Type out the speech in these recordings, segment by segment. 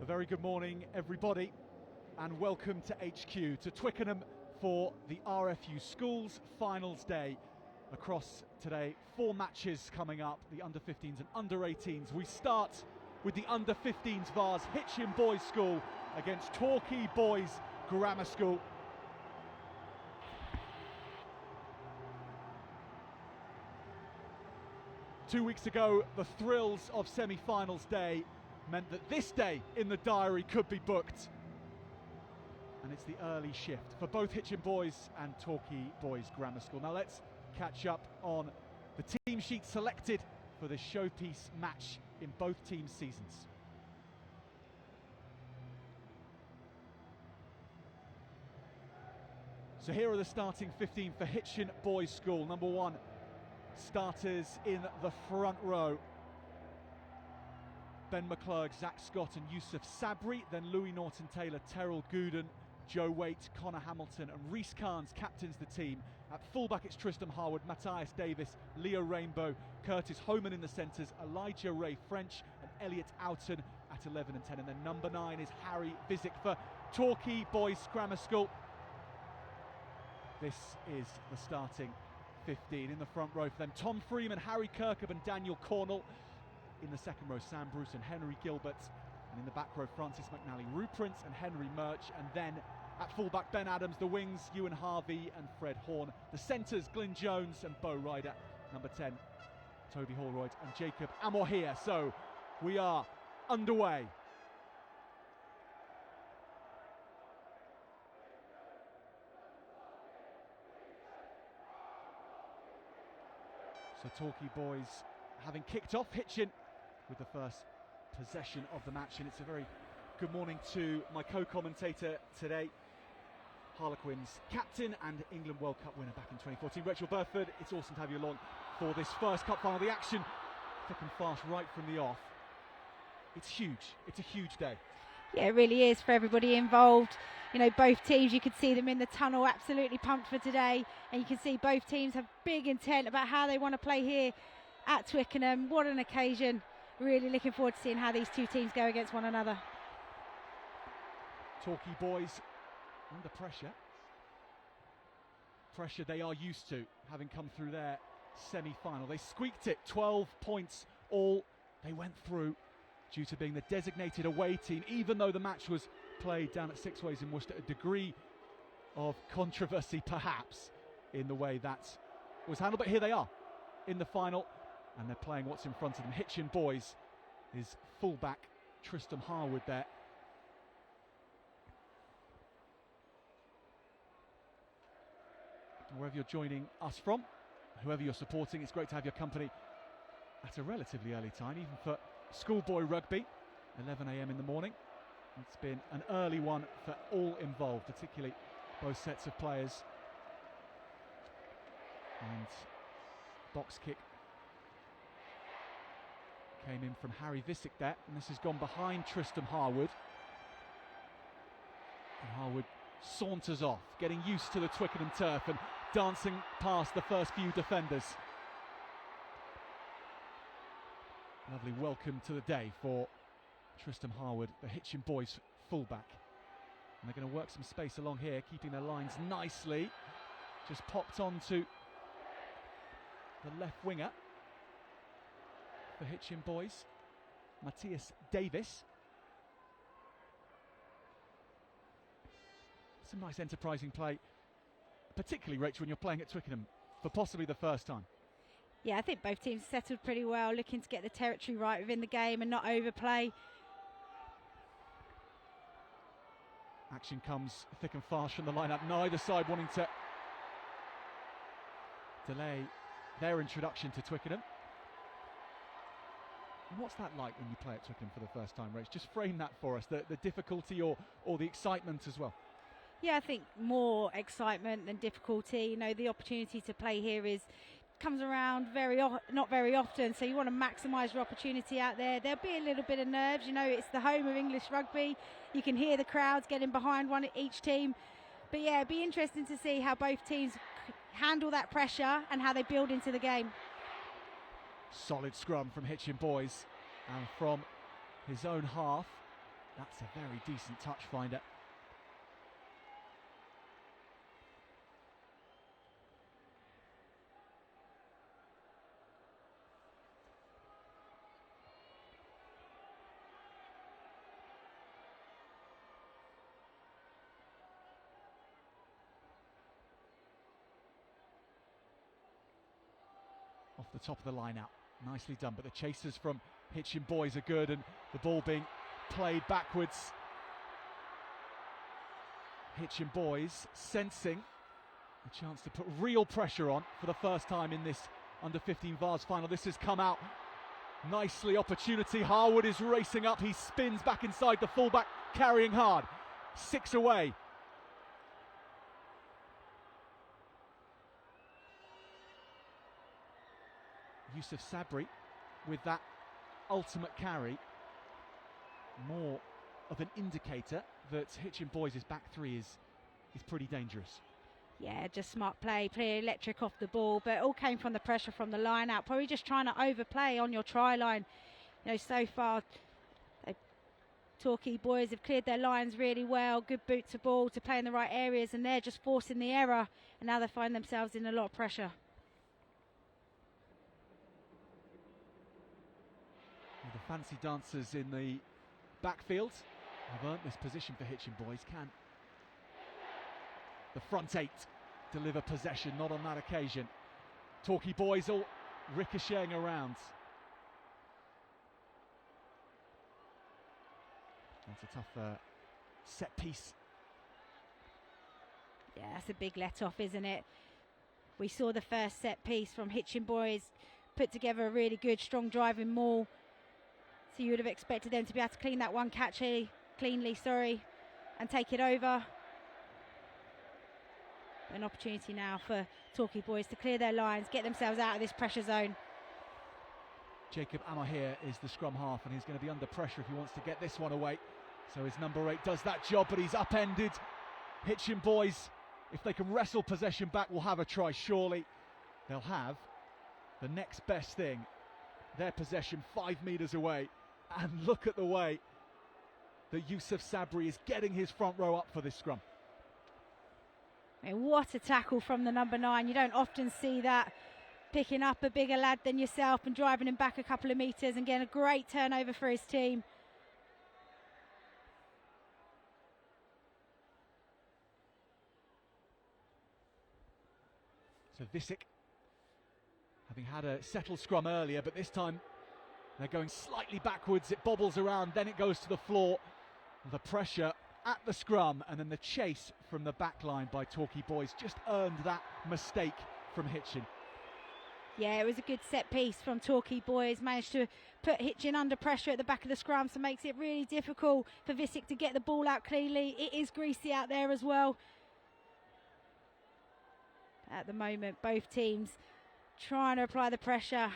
A very good morning, everybody, and welcome to HQ, to Twickenham for the RFU Schools Finals Day. Across today, 4 matches coming up, the under-15s and under-18s. We start with the under-15s Vase Hitchin Boys School against Torquay Boys Grammar School. Two weeks ago, the thrills of semi-finals day meant that this day in the diary could be booked. And it's the early shift for both Hitchin Boys and Torquay Boys Grammar School. Now let's catch up on the team sheet selected for this showpiece match in both teams' seasons. So here are the starting 15 for Hitchin Boys School. Number 1, starters in the front row. Ben McClurg, Zach Scott and Yusuf Sabri, then Louis Norton-Taylor, Terrell Gooden, Joe Waite, Connor Hamilton and Reece Carnes captains the team. At fullback it's Tristram Harwood, Matthias Davis, Leo Rainbow, Curtis Homan in the centres, Elijah Ray French and Elliot Outen at 11 and 10. And then number 9 is Harry Visick for Torquay Boys Grammar School. This is the starting 15. In the front row for them, Tom Freeman, Harry Kirkup and Daniel Cornell. In the second row, Sam Bruce and Henry Gilbert. And in the back row, Francis McNally, Rue Prince and Henry Murch. And then at fullback, Ben Adams. The wings, Ewan Harvey and Fred Horn. The centres, Glyn Jones and Bo Ryder. Number 10, Toby Holroyd and Jacob Amorhia. So we are underway. So Torquay Boys having kicked off Hitchin with the first possession of the match, and it's a very good morning to my co-commentator today, Harlequins captain and England World Cup winner back in 2014, Rachel Burford. It's awesome to have you along for this first cup final. The action thick and fast right from the off. It's huge. It's a huge day. Yeah, it really is for everybody involved. You know, both teams, you could see them in the tunnel, absolutely pumped for today. And you can see both teams have big intent about how they want to play here at Twickenham. What an occasion. Really looking forward to seeing how these two teams go against one another. Torquay Boys under pressure. Pressure they are used to, having come through their semi-final. They squeaked it, 12 points all they went through due to being the designated away team, even though the match was played down at Six Ways in Worcester. A degree of controversy perhaps in the way that was handled, but here they are in the final and they're playing what's in front of them. Hitchin Boys is fullback Tristram Harwood there. Wherever you're joining us from, whoever you're supporting, it's great to have your company at a relatively early time, even for schoolboy rugby, 11 a.m. in the morning. It's been an early one for all involved, particularly both sets of players. And box kick came in from Harry Visick there, and this has gone behind Tristram Harwood. And Harwood saunters off, getting used to the Twickenham turf and dancing past the first few defenders. Lovely welcome to the day for Tristram Harwood, the Hitchin Boys fullback. And they're going to work some space along here, keeping their lines nicely. Just popped onto the left winger for Hitchin Boys, Matthias Davis. Some nice enterprising play, particularly, Rachel, when you're playing at Twickenham for possibly the first time. Yeah, I think both teams settled pretty well, looking to get the territory right within the game and not overplay. Action comes thick and fast from the lineup. Neither side wanting to delay their introduction to Twickenham. And what's that like when you play at Twickenham for the first time, Rach? Just frame that for us, the difficulty or the excitement as well. Yeah, I think more excitement than difficulty. You know, the opportunity to play here comes around not very often, so you want to maximise your opportunity out there. There'll be a little bit of nerves. You know, it's the home of English rugby. You can hear the crowds getting behind one at each team. But yeah, it'd be interesting to see how both teams handle that pressure and how they build into the game. Solid scrum from Hitchin Boys, and from his own half, That's a very decent touch finder. Off the top of the line out. Nicely done, but the chasers from Hitchin boys are good, and the ball being played backwards. Hitchin boys sensing a chance to put real pressure on for the first time in this under-15 Vase final. This has come out nicely. Opportunity. Harwood is racing up. He spins back inside the fullback, carrying hard. 6 away. Yusuf Sabri with that ultimate carry, more of an indicator that Hitchin boys' back three is pretty dangerous. Yeah, just smart play, pretty electric off the ball, but it all came from the pressure from the line out. Probably just trying to overplay on your try line. You know, so far, Torquay boys have cleared their lines really well. Good boot to ball to play in the right areas, and they're just forcing the error, and now they find themselves in a lot of pressure. The fancy dancers in the backfield have earned this position for Hitchin boys. Can the front eight deliver possession? Not on that occasion. Torquay boys all ricocheting around. That's a tough set piece. Yeah, that's a big let off, isn't it? We saw the first set piece from Hitchin boys put together a really good, strong driving maul. So you would have expected them to be able to clean that one catch cleanly, and take it over. An opportunity now for Torquay boys to clear their lines, get themselves out of this pressure zone. Jacob Amahir is the scrum half, and he's going to be under pressure if he wants to get this one away. So his number 8 does that job, but he's upended. Hitchin boys, if they can wrestle possession back, will have a try, surely. They'll have the next best thing, their possession 5 metres away. And look at the way that Yusuf Sabri is getting his front row up for this scrum. And what a tackle from the number 9. You don't often see that, picking up a bigger lad than yourself and driving him back a couple of metres and getting a great turnover for his team. So Visick, having had a settled scrum earlier, but this time they're going slightly backwards. It bobbles around, then it goes to the floor. The pressure at the scrum, and then the chase from the back line by Torquay boys just earned that mistake from Hitchin. Yeah, it was a good set piece from Torquay boys. Managed to put Hitchin under pressure at the back of the scrum, so makes it really difficult for Visick to get the ball out cleanly. It is greasy out there as well. At the moment, both teams trying to apply the pressure,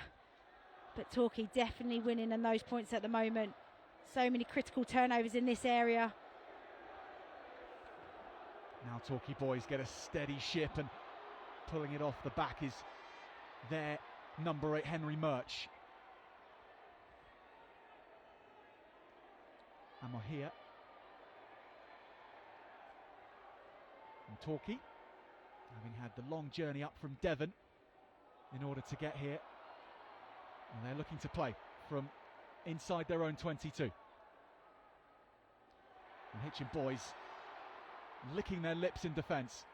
but Torquay definitely winning in those points at the moment. So many critical turnovers in this area. Now Torquay boys get a steady ship, and pulling it off the back is their number 8, Henry Murch. Amahir. And Torquay, having had the long journey up from Devon in order to get here, and they're looking to play from inside their own 22. And Hitchin boys licking their lips in defence.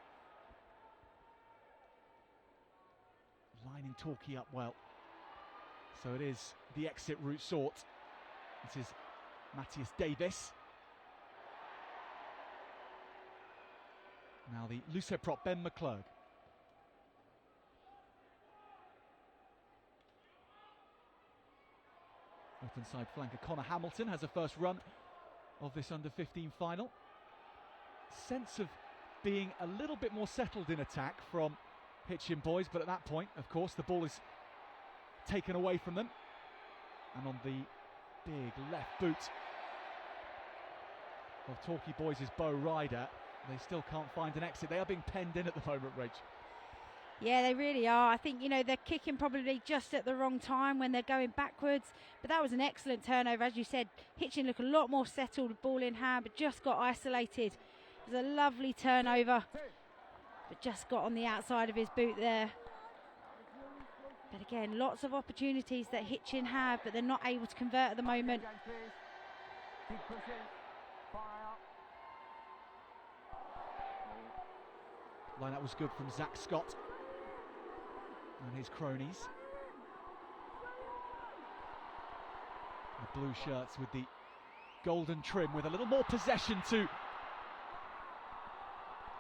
Lining Torquay up well. So it is the exit route sought. This is Matthias Davis. Now the Lucerne prop, Ben McClurg. Left-hand side flanker Connor Hamilton has a first run of this under-15 final. Sense of being a little bit more settled in attack from Hitchin boys, but at that point, of course, the ball is taken away from them. And on the big left boot of Torquay boys' Bo Ryder, they still can't find an exit. They are being penned in at the moment, Rach. Yeah, they really are. I think, they're kicking probably just at the wrong time when they're going backwards. But that was an excellent turnover. As you said, Hitchin looked a lot more settled, ball in hand, but just got isolated. It was a lovely turnover, but just got on the outside of his boot there. But again, lots of opportunities that Hitchin have, but they're not able to convert at the moment. Line-out was good from Zach Scott and his cronies. The blue shirts with the golden trim, with a little more possession to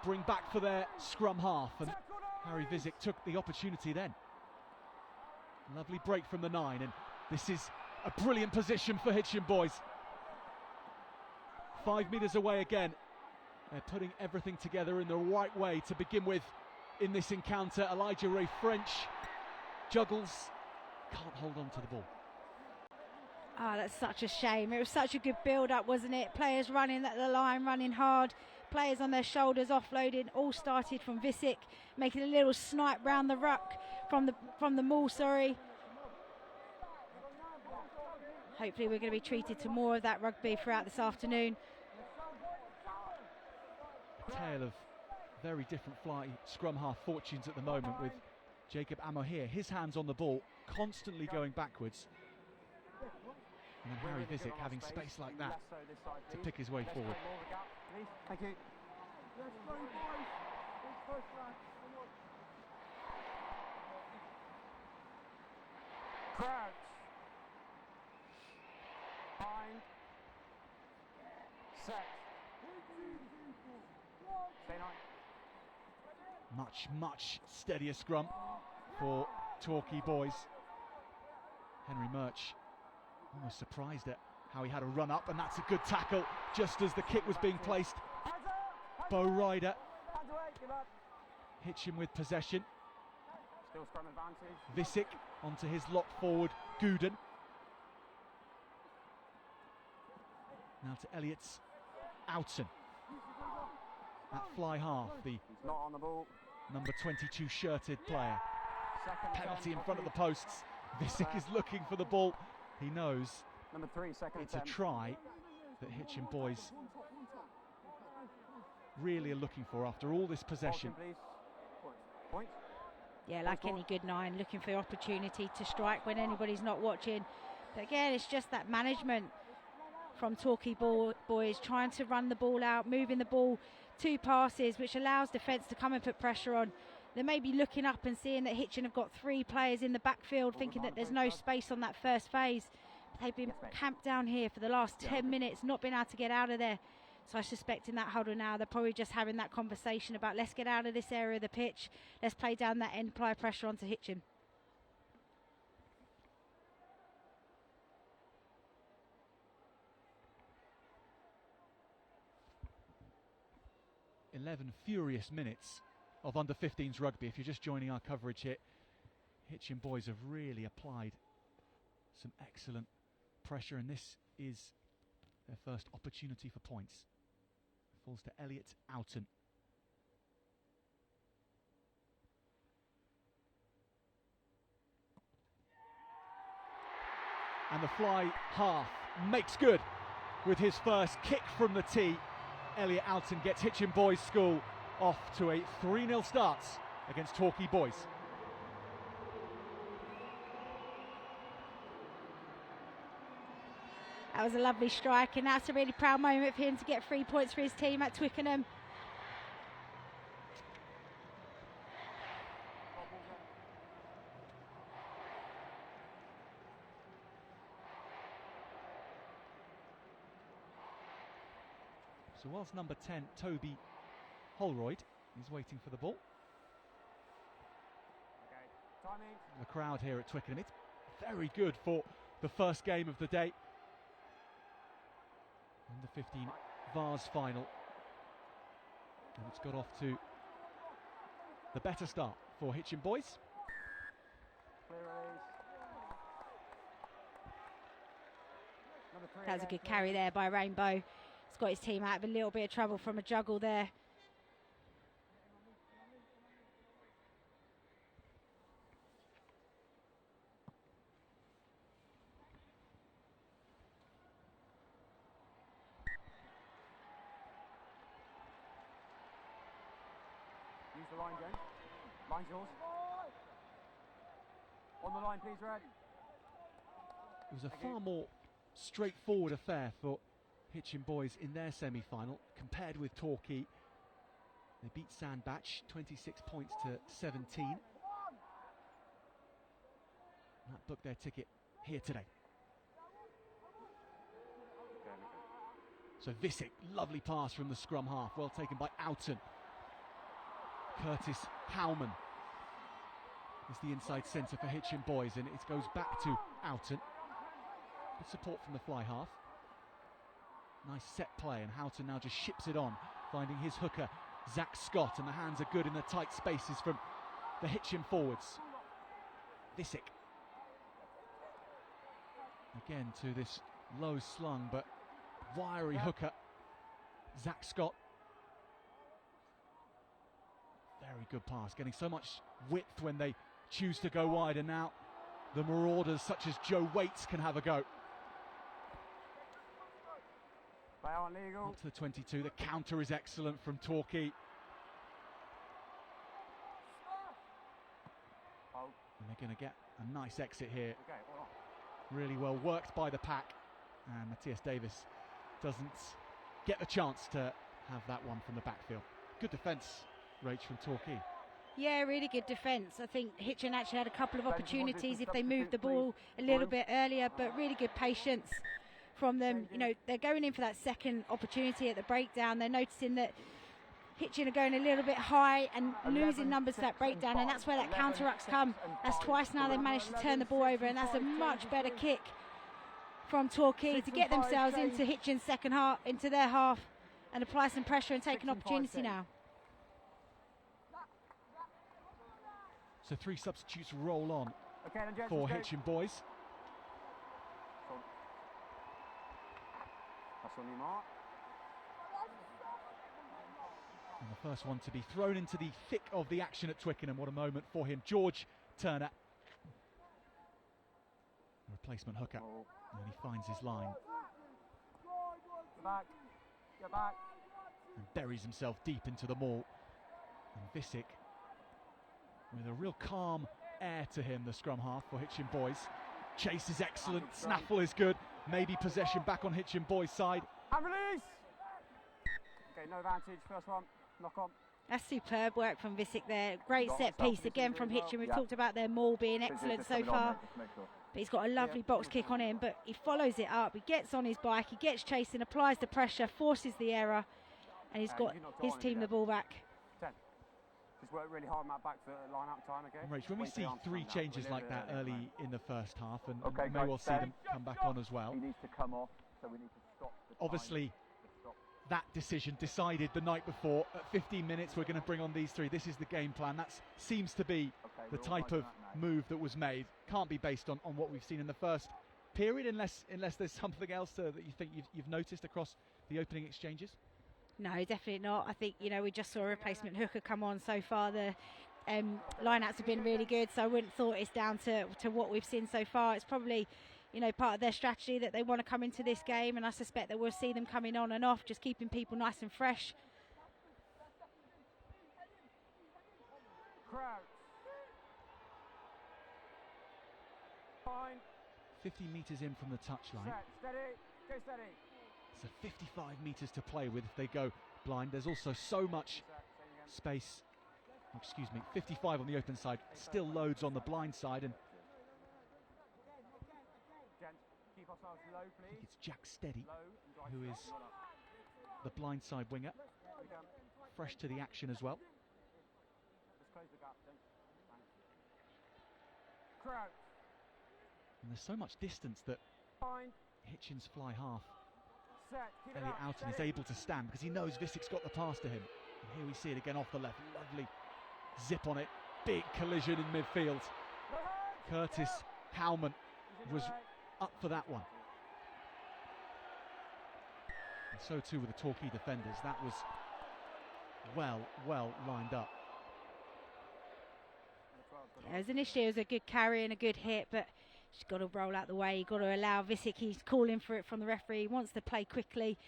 bring back for their scrum half, and Harry Visick took the opportunity then. Lovely break from the 9, and this is a brilliant position for Hitchin boys. 5 metres away again. They're putting everything together in the right way to begin with in this encounter. Elijah Ray French juggles, can't hold on to the ball. Ah, that's such a shame. It was such a good build-up, wasn't it? Players running at the line, running hard. Players on their shoulders, offloading. All started from Visick, making a little snipe round the ruck from the maul. Sorry. Hopefully, we're going to be treated to more of that rugby throughout this afternoon. Tale of very different fly scrum half fortunes at the moment, with Jacob Amohir, his hands on the ball, constantly going backwards. And then Harry Visick having space like that to pick his way forward. Thank you. Crouch. Bind. Set. Stay nine. Much steadier scrum for Torquay boys. Henry Murch almost surprised at how he had a run up, and that's a good tackle just as the kick was being placed. Bo Ryder, Hitchin with possession. Still scrum advantage. Visick onto his lock forward, Gooden. Now to Elliot's Outen. At fly half, the Not on the ball. number 22 shirted player. Second Penalty in attempt. front of the posts. Visick is looking for the ball. He knows Number 3, second it's a attempt. try that Hitchin boys really are looking for after all this possession. Please. Point. Yeah, like any good 9, looking for opportunity to strike when anybody's not watching. But again, it's just that management from Torquay boys trying to run the ball out, moving the ball 2 passes, which allows defence to come and put pressure on. They may be looking up and seeing that Hitchin have got 3 players in the backfield, thinking that there's no space on that first phase. They've been camped down here for the last 10 minutes, not been able to get out of there. So I suspect in that huddle now, they're probably just having that conversation about, let's get out of this area of the pitch, let's play down that end, apply pressure onto Hitchin. "11 furious minutes of under-15s rugby." If you're just joining our coverage here, Hitchin boys have really applied some excellent pressure, and this is their first opportunity for points. Falls to Elliot Outen. And the fly half makes good with his first kick from the tee. Elliot Outen gets Hitchin Boys School off to a 3-0 start against Torquay boys. That was a lovely strike, and that's a really proud moment for him to get 3 points for his team at Twickenham. So whilst number 10, Toby Holroyd, is waiting for the ball. Okay. Timing. The crowd here at Twickenham, it's very good for the first game of the day. Under 15 Vase final. And it's got off to the better start for Hitchin boys. Clear release. Number 3 That was a again, good clear. carry there by Rainbow. He's got his team out of a little bit of trouble from a juggle there. the line, James. Line's yours. On the line, please, Red. It was a far more straightforward affair for Hitchin boys in their semi-final compared with Torquay. They beat Sandbach 26 points to 17. That booked their ticket here today. So Visick, lovely pass from the scrum half, well taken by Outen. Curtis Howman is the inside centre for Hitchin boys, and it goes back to Outen. Good support from the fly half. Nice set play, and Houghton now just ships it on, finding his hooker, Zach Scott, and the hands are good in the tight spaces from the Hitchin forwards. Visick. Again to this low slung but wiry hooker, Zach Scott. Very good pass, getting so much width when they choose to go wide, and now the marauders such as Joe Waits can have a go. Up to the 22, the counter is excellent from Torquay. And they're going to get a nice exit here. Really well worked by the pack, and Matthias Davis doesn't get the chance to have that one from the backfield. Good defence, Rach, from Torquay. Yeah, really good defence. I think Hitchin actually had a couple of opportunities if they moved the ball a little bit earlier, but really good patience from them. You know, they're going in for that second opportunity at the breakdown. They're noticing that Hitchin are going a little bit high and losing numbers to that breakdown, and that's where that counter-rucks come. That's twice now they've managed to turn the ball over, and that's a much better kick from Torquay to get themselves into Hitchin's second half, into their half, and apply some pressure and take an opportunity now. So 3 substitutes roll on for Hitchin boys. That's on your mark. And the first one to be thrown into the thick of the action at Twickenham. What a moment for him. George Turner. Replacement hooker. And he finds his line. Get back. And buries himself deep into the maul. And Visick, with a real calm air to him, the scrum half for Hitchin boys. Chase is excellent. Snaffle is good. Maybe possession back on Hitchin boys' side. And release! Okay, no advantage. First one. Knock on. That's superb work from Visick there. Great set piece again from Hitchin. We've talked about their maul being excellent so far. But he's got a lovely box kick on him, but he follows it up. He gets on his bike, he gets chasing, applies the pressure, forces the error, and he's got his team the ball back. 10. Just work really hard on that back foot line up time, okay? Rach, when we see 3 changes like that early in the first half, and we may well see them come back on as well. He needs to come off, so we need to stop the time. Obviously, that decision decided the night before. At 15 minutes, we're going to bring on these 3. This is the game plan. That seems to be the type of move that was made. Can't be based on what we've seen in the first period, unless there's something else that you think you've noticed across the opening exchanges. No, definitely not. I think, you know, we just saw a replacement hooker come on so far. The line-outs have been really good, so I wouldn't thought it's down to what we've seen so far. It's probably, you know, part of their strategy that they want to come into this game, and I suspect that we'll see them coming on and off, just keeping people nice and fresh. Crouch. Fine. 50 metres in from the touchline. Set. Steady. Go steady. So 55 metres to play with if they go blind. There's also so much space. 55 on the open side. Still loads on the blind side, and Keep ourselves low, I please. think it's Jack Steady who is the blind side winger. Fresh to the action as well. Just close the gap, then. Crouch. And there's so much distance that Fine. Hitchin's fly half, Set. Keep it Elliot up. Outen, is able to stand because he knows Visick's got the pass to him. And here we see it again off the left. Lovely zip on it. Big collision in midfield. Curtis Howman was up for that one. And so too with the Torquay defenders. That was well lined up. Yeah, as initially it was a good carry and a good hit, but she's got to roll out the way. You've got to allow Visick. He's calling for it from the referee. He wants to play quickly.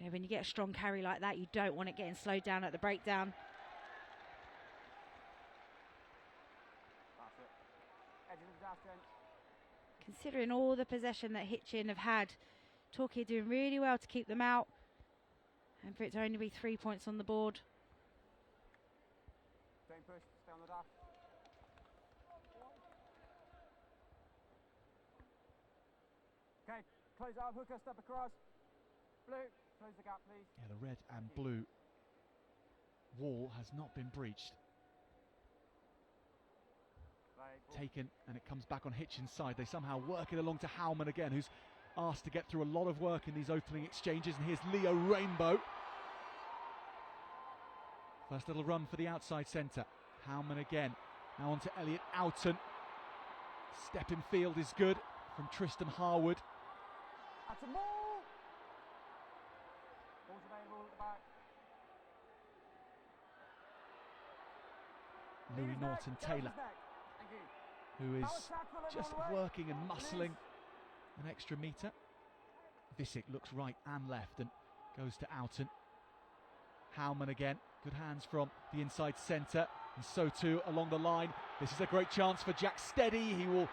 You know, when you get a strong carry like that, you don't want it getting slowed down at the breakdown. That's it. Edge of the dash, Jen. Considering all the possession that Hitchin have had, Torquay doing really well to keep them out, and for it to only be 3 points on the board. Don't push, stay on the dash. Okay, close out, hooker, step across. Blue, close the gap, please. Yeah, the red and blue wall has not been breached. Taken, and it comes back on Hitchin's side. They somehow work it along to Howman again, who's asked to get through a lot of work in these opening exchanges. And here's Leo Rainbow. First little run for the outside centre. Howman again. Now on to Elliot Oughton. Step in field is good from Tristan Harwood. That's a ball! Ball's available at the back. Louis Norton Taylor, who is just working and muscling an extra metre. Visick looks right and left and goes to Oughton. Howman again, good hands from the inside centre, and so too along the line. This is a great chance for Jack Steady. He will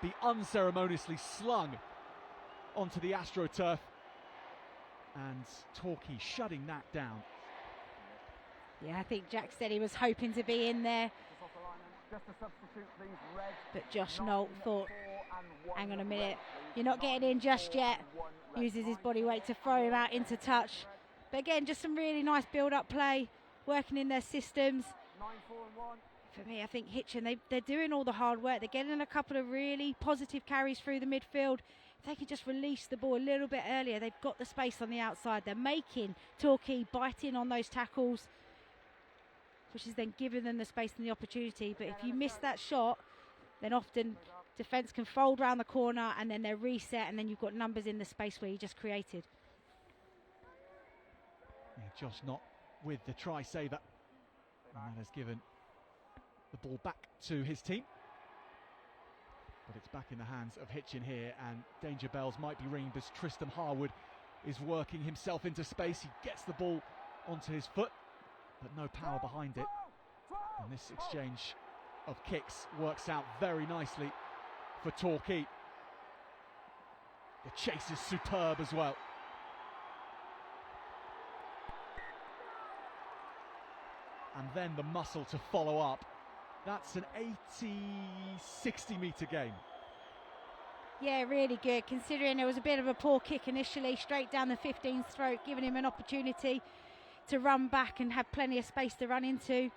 be unceremoniously slung onto the AstroTurf, and Torquay shutting that down. Yeah, I think Jack Steady was hoping to be in there, Just a substitute, please. Red. but Josh Nolt thought, hang on a minute, you're not getting in just yet. Uses his body weight to throw him out into touch. But again, just some really nice build-up play, working in their systems. 9, 4 and 1. For me, I think Hitchin, they're doing all the hard work. They're getting a couple of really positive carries through the midfield. If they could just release the ball a little bit earlier, they've got the space on the outside. They're making Torquay bite in on those tackles, which is then giving them the space and the opportunity. But if you miss that shot, then often defence can fold round the corner and then they're reset, and then you've got numbers in the space where you just created. Yeah, Josh not with the try saver, and that has given the ball back to his team. But it's back in the hands of Hitchin here, and danger bells might be ringing because Tristan Harwood is working himself into space. He gets the ball onto his foot, but no power behind it. And this exchange of kicks works out very nicely for Torquay. The chase is superb as well. And then the muscle to follow up. That's an 60 metre game. Yeah, really good, considering there was a bit of a poor kick initially, straight down the 15's throat, giving him an opportunity to run back and have plenty of space to run into.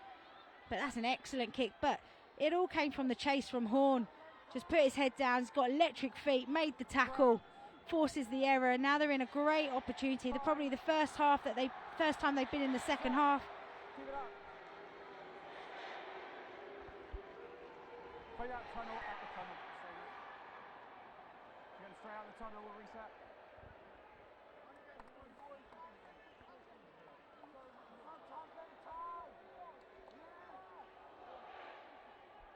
But that's an excellent kick. But it all came from the chase from Horn. Just put his head down, he's got electric feet, made the tackle, forces the error, and now they're in a great opportunity. They're probably the first time they've been in the second half. Keep it up. Play that tunnel at the tunnel. You're going straight out the tunnel, we'll reset.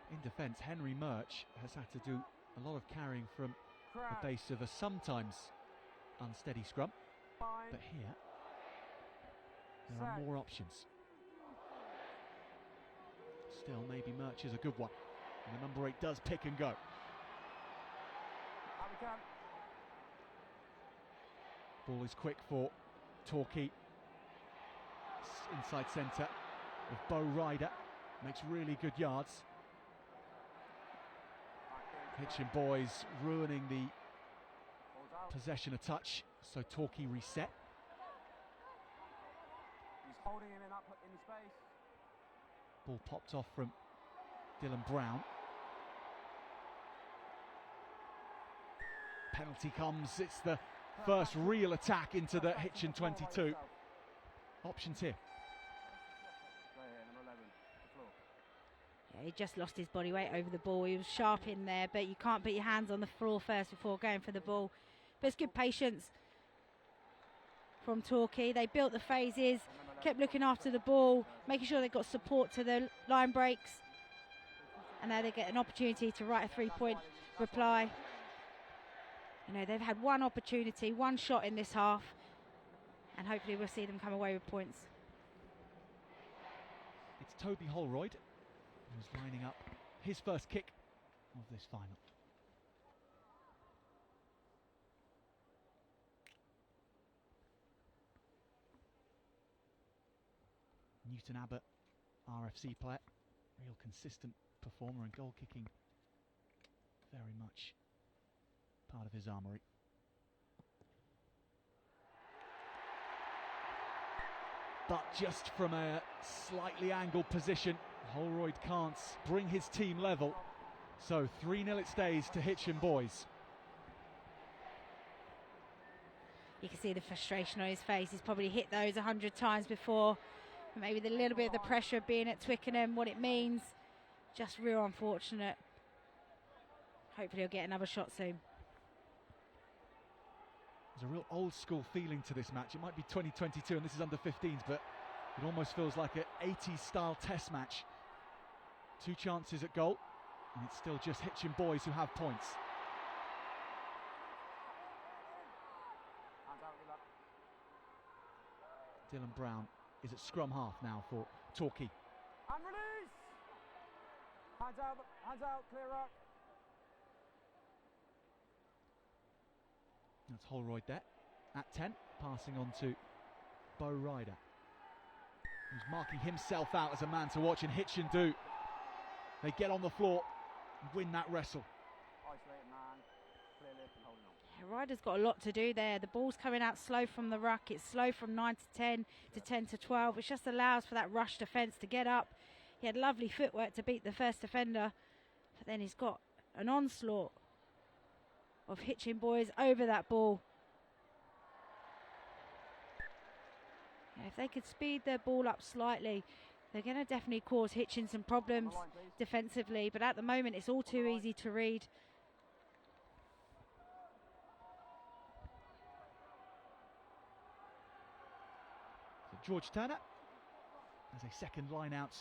In defence, Henry Murch has had to do a lot of carrying from the base of a sometimes unsteady scrum. But here, there are more options. Still, maybe Murch is a good one. And the number 8 does pick and go. Out we come. Ball is quick for Torquay. Inside centre with Bo Ryder. Makes really good yards. Hitchin boys ruining the possession a touch. So Torquay reset. He's holding him in space. Ball popped off from Dylan Brown. Penalty comes. It's the first real attack into the Hitchin 22. Options here. Yeah, he just lost his body weight over the ball. He was sharp in there, but you can't put your hands on the floor first before going for the ball. But it's good patience from Torquay. They built the phases, kept looking after the ball, making sure they got support to the line breaks. And now they get an opportunity to write a 3-point reply. You know, they've had one opportunity, one shot in this half. and hopefully we'll see them come away with points. It's Toby Holroyd who's lining up his first kick of this final. Newton Abbott, RFC player, real consistent performer and goal kicking very much part of his armoury. But just from a slightly angled position, Holroyd can't bring his team level. So 3-0 it stays to Hitchin boys. You can see the frustration on his face. He's probably hit those 100 times before. Maybe the little bit of the pressure of being at Twickenham, what it means. Just real unfortunate. Hopefully he'll get another shot soon. There's a real old school feeling to this match. It might be 2022 and this is under 15s, but it almost feels like an 80s style test match. 2 chances at goal, and it's still just Hitchin boys who have points. Dylan Brown is at scrum half now for Torquay. And release! Hands out, clear up. That's Holroyd there at 10, passing on to Bo Ryder, who's marking himself out as a man to watch, and Hitchin do. They get on the floor and win that wrestle. Isolated man, clear lift and holding on. Yeah, Ryder's got a lot to do there. The ball's coming out slow from the ruck. It's slow from 9 to 10 to 10 to 12, which just allows for that rush defence to get up. He had lovely footwork to beat the first defender, but then he's got an onslaught of Hitchin boys over that ball. Yeah, if they could speed their ball up slightly, they're going to definitely cause Hitchin some problems defensively, but at the moment it's all too easy to read. So George Turner has a second line out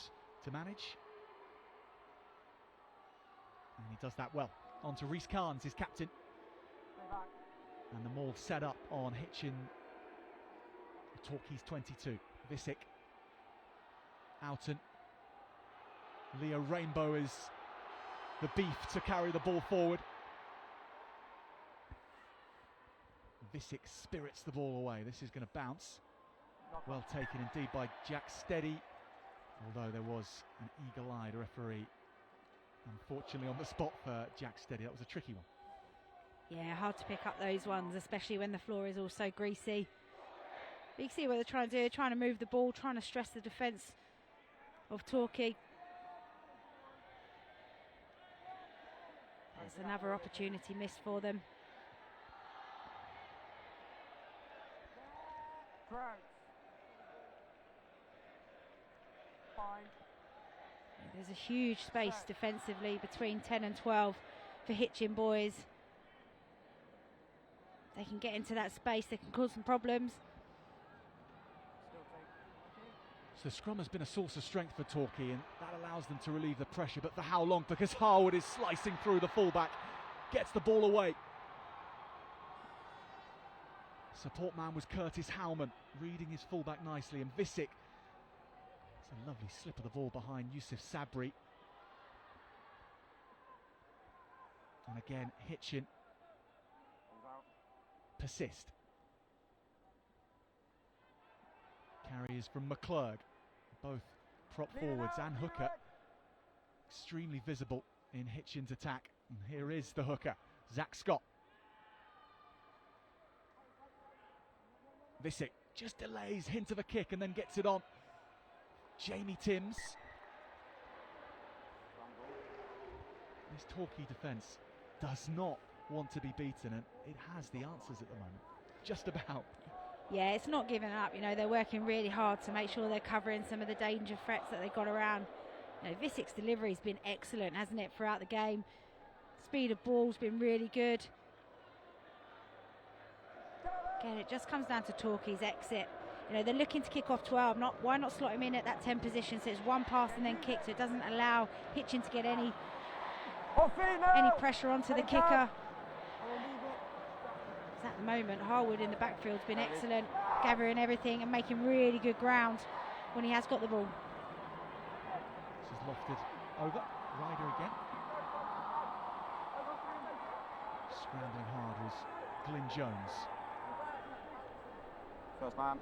to manage, and he does that well. On to Rhys Carnes, his captain, and the maul set up on Hitchin. Torquay's 22. Visick, Oughton, Leo Rainbow is the beef to carry the ball forward. Visick spirits the ball away. This is going to bounce. Well taken indeed by Jack Steady, although there was an eagle-eyed referee unfortunately on the spot for Jack Steady. That was a tricky one. Yeah, hard to pick up those ones, especially when the floor is all so greasy. But you can see what they're trying to do, trying to move the ball, trying to stress the defence of Torquay. There's another opportunity missed for them. There's a huge space defensively between 10 and 12 for Hitchin boys. They can get into that space, they can cause some problems. So the scrum has been a source of strength for Torquay, and that allows them to relieve the pressure, but for how long? Because Harwood is slicing through the fullback, gets the ball away. Support man was Curtis Howman, reading his fullback nicely, and Visick. It's a lovely slip of the ball behind Yusuf Sabri. And again, Hitchin persist. Carries from McClurg, both prop forwards and hooker. Extremely visible in Hitchin's attack. And here is the hooker, Zach Scott. Visick just delays, hint of a kick, and then gets it on. Jamie Timms. This Torquay defence does not want to be beaten, and it has the answers at the moment. Just about. Yeah, it's not giving up. You know, they're working really hard to make sure they're covering some of the danger threats that they've got around. You know, Visick's delivery's been excellent, hasn't it, throughout the game? Speed of ball's been really good. Again, it just comes down to Torquay's exit. You know, they're looking to kick off 12. Why not slot him in at that 10 position so it's one pass and then kick, so it doesn't allow Hitchin to get any pressure onto the kicker. At the moment, Harwood in the backfield has been excellent, gathering everything and making really good ground when he has got the ball. This is lofted over. Ryder again. Scrambling hard was Glyn Jones. First man.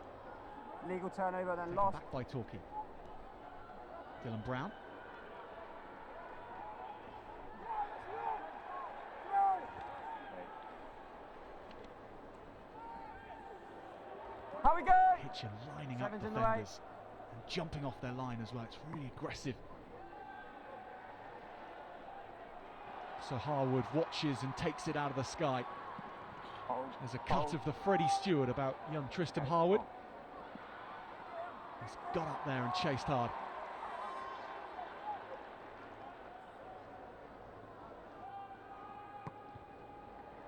Legal turnover, then Taken lost. back by Torquay. Dylan Brown. How we go? Hitchin lining up Seven's in the defenders and jumping off their line as well. It's really aggressive. So Harwood watches and takes it out of the sky. There's a cut of the Freddie Stewart about young Tristan Harwood. He's got up there and chased hard.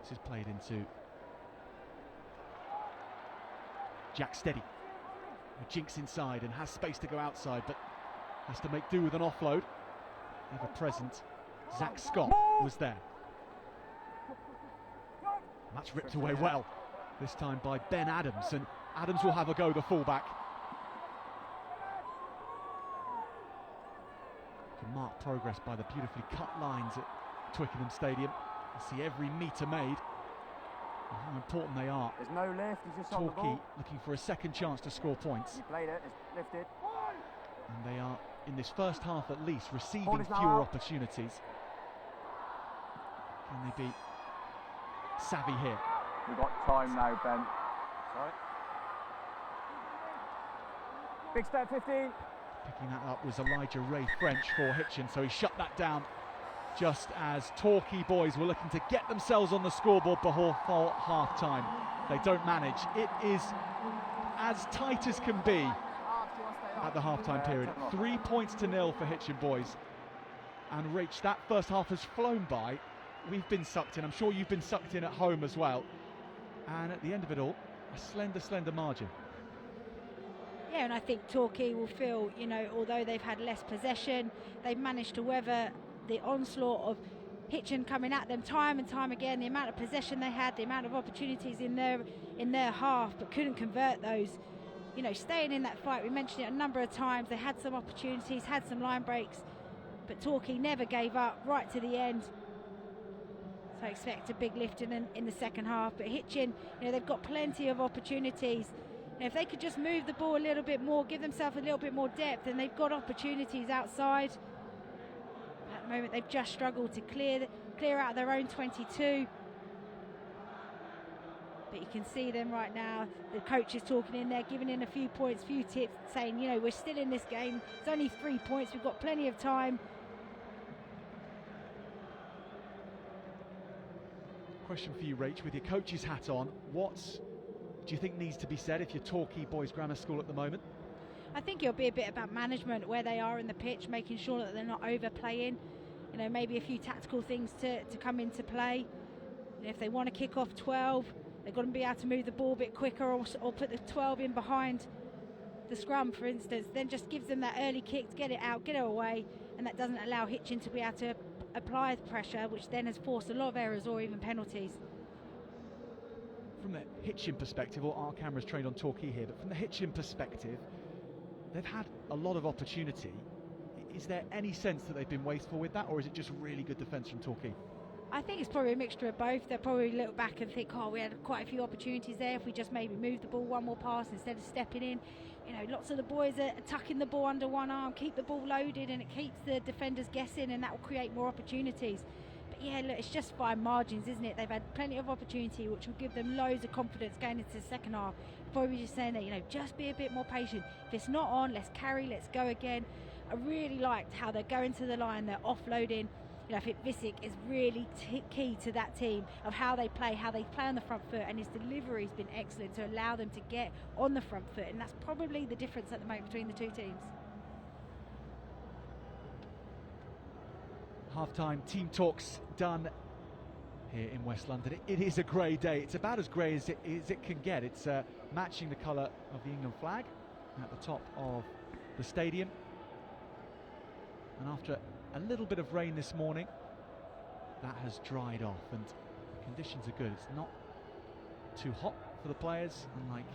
This is played into Jack Steady, who jinks inside and has space to go outside, but has to make do with an offload. Ever present Zach Scott was there. And that's ripped away well, this time by Ben Adams, and Adams will have a go, the fullback. Can mark progress by the beautifully cut lines at Twickenham Stadium. You see every metre made and how important they are. There's no lift, he's just on the Torquay ball. looking for a second chance to score points. He played it, it's lifted. And they are, in this first half at least, receiving Ball is now fewer out. opportunities. Can they be savvy here? We've got time now, Ben. Sorry. Big step 15. Picking that up was Elijah Ray French for Hitchin, so he shut that down just as Torquay boys were looking to get themselves on the scoreboard before half-time. They don't manage. It is as tight as can be at the half-time period. 3 points to 0 for Hitchin boys. And Rach, that first half has flown by. We've been sucked in. I'm sure you've been sucked in at home as well. And at the end of it all, a slender, slender margin. Yeah, and I think Torquay will feel, you know, although they've had less possession, they've managed to weather the onslaught of Hitchin coming at them time and time again. The amount of possession they had, the amount of opportunities in their half, but couldn't convert those. You know, staying in that fight, we mentioned it a number of times. They had some opportunities, had some line breaks, but Torquay never gave up right to the end. So I expect a big lift in the second half. But Hitchin, you know, they've got plenty of opportunities. And if they could just move the ball a little bit more, give themselves a little bit more depth, and they've got opportunities outside. At the moment, they've just struggled to clear out their own 22. But you can see them right now. The coach is talking in there, giving in a few points, few tips, saying, you know, we're still in this game. It's only 3 points. We've got plenty of time. Question for you, Rach, with your coach's hat on, what do you think needs to be said if you're Torquay Boys Grammar School at the moment? I think it'll be a bit about management, where they are in the pitch, making sure that they're not overplaying. You know, maybe a few tactical things to come into play. And if they want to kick off 12, they've got to be able to move the ball a bit quicker, or put the 12 in behind the scrum, for instance. Then just gives them that early kick to get it out, get it away, and that doesn't allow Hitchin to be able to apply the pressure, which then has forced a lot of errors or even penalties. From the Hitchin perspective, or our cameras trained on Torquay here, but from the Hitchin perspective, they've had a lot of opportunity. Is there any sense that they've been wasteful with that, or is it just really good defence from Torquay? I think it's probably a mixture of both. They'll probably look back and think, oh, we had quite a few opportunities there. If we just maybe move the ball one more pass instead of stepping in. You know, lots of the boys are tucking the ball under one arm, keep the ball loaded, and it keeps the defenders guessing, and that will create more opportunities. But yeah, look, it's just fine margins, isn't it? They've had plenty of opportunity, which will give them loads of confidence going into the second half. Probably just saying that, you know, just be a bit more patient. If it's not on, let's carry, let's go again. I really liked how they're going to the line, they're offloading. You know, I think Visick is really key to that team, of how they play on the front foot, and his delivery's been excellent to allow them to get on the front foot, and that's probably the difference at the moment between the two teams. Half-time team talks done here in West London. It is a grey day. It's about as grey as it can get. It's matching the colour of the England flag at the top of the stadium. And after a little bit of rain this morning, that has dried off and conditions are good. It's not too hot for the players, unlike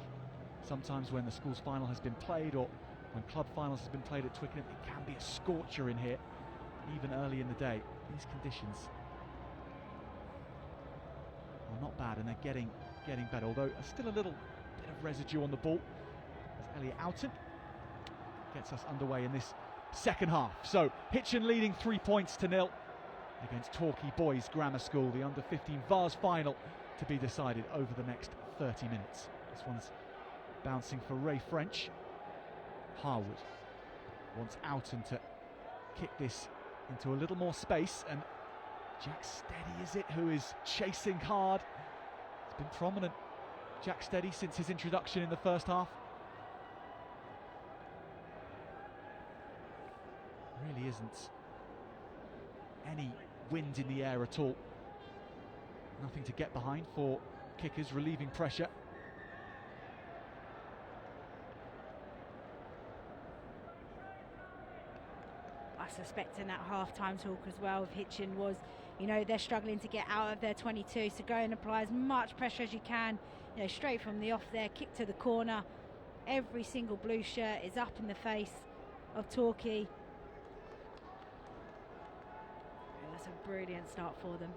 sometimes when the school's final has been played or when club finals has been played at Twickenham. It can be a scorcher in here, even early in the day. These conditions are not bad, and they're getting better, although still a little bit of residue on the ball as Elliot Oughton gets us underway in this second half. So Hitchin leading 3-0 against Torquay Boys Grammar School, the under-15 Vase final to be decided over the next 30 minutes. This one's bouncing for Ray French. Harwood wants Oughton to kick this into a little more space, and Jack Steady is it who is chasing hard. It's been prominent, Jack Steady, since his introduction in the first half. Really isn't any wind in the air at all. Nothing to get behind for kickers, relieving pressure. I suspect in that half-time talk as well of Hitchin was, you know, they're struggling to get out of their 22, so go and apply as much pressure as you can, you know, straight from the off there, kick to the corner. Every single blue shirt is up in the face of Torquay. And that's a brilliant start for them.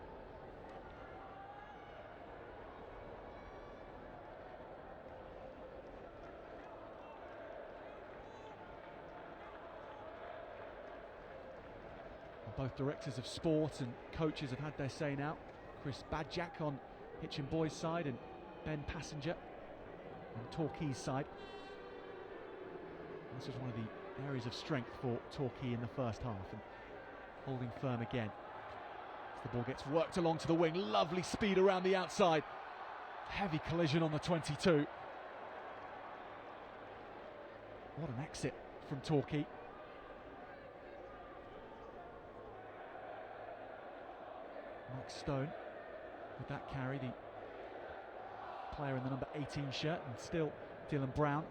Both directors of sport and coaches have had their say now. Chris Badjack on Hitchin Boys' side and Ben Passenger on Torquay's side. This was one of the areas of strength for Torquay in the first half, and holding firm again as the ball gets worked along to the wing. Lovely speed around the outside. Heavy collision on the 22. What an exit from Torquay. Mike Stone with that carry, the player in the number 18 shirt, and still Dylan Brown.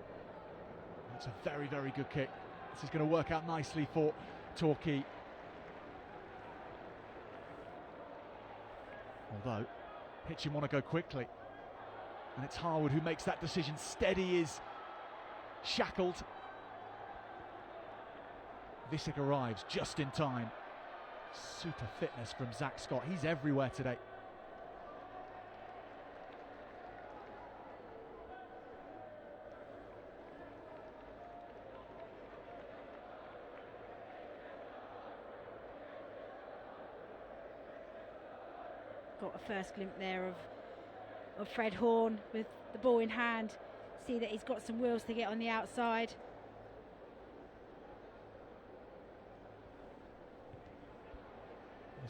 That's a very, very good kick. This is going to work out nicely for Torquay. Although Hitchin want to go quickly, and it's Harwood who makes that decision. Steady is shackled. Visick arrives just in time. Super fitness from Zach Scott. He's everywhere today. Got a first glimpse there of Fred Horn with the ball in hand. See that he's got some wheels to get on the outside.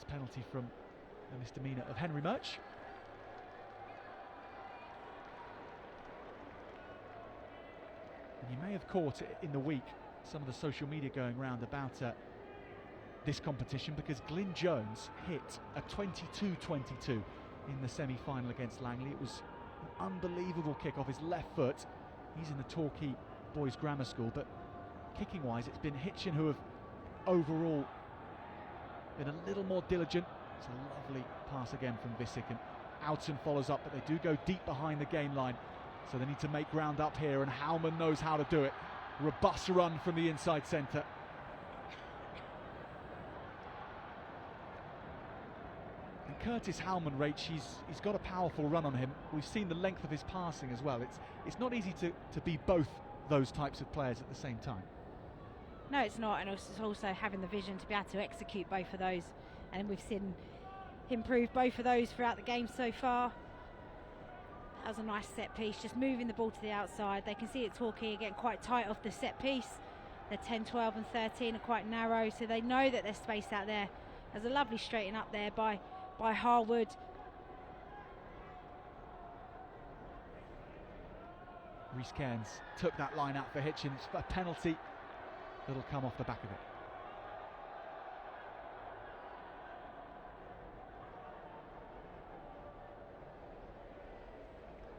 Penalty from a misdemeanor of Henry Murch. And you may have caught in the week some of the social media going around about this competition, because Glyn Jones hit a 22-22 in the semi-final against Langley. It was an unbelievable kick off his left foot. He's in the Torquay Boys Grammar School, but kicking wise it's been Hitchin who have overall been a little more diligent. It's a lovely pass again from Visick, and Oughton follows up, but they do go deep behind the gain line, so they need to make ground up here, and Howman knows how to do it. Robust run from the inside centre. And Curtis Howman, Rach, he's got a powerful run on him. We've seen the length of his passing as well. It's not easy to be both those types of players at the same time. No, it's not, and it's also having the vision to be able to execute both of those, and we've seen him prove both of those throughout the game so far. That was a nice set piece, just moving the ball to the outside. They can see it Torquay getting quite tight off the set piece. They're 10, 12 and 13 are quite narrow, so they know that there's space out there. There's a lovely straighten up there by Harwood. Rhys Cairns took that line out for Hitchin. It's a penalty that'll come off the back of it.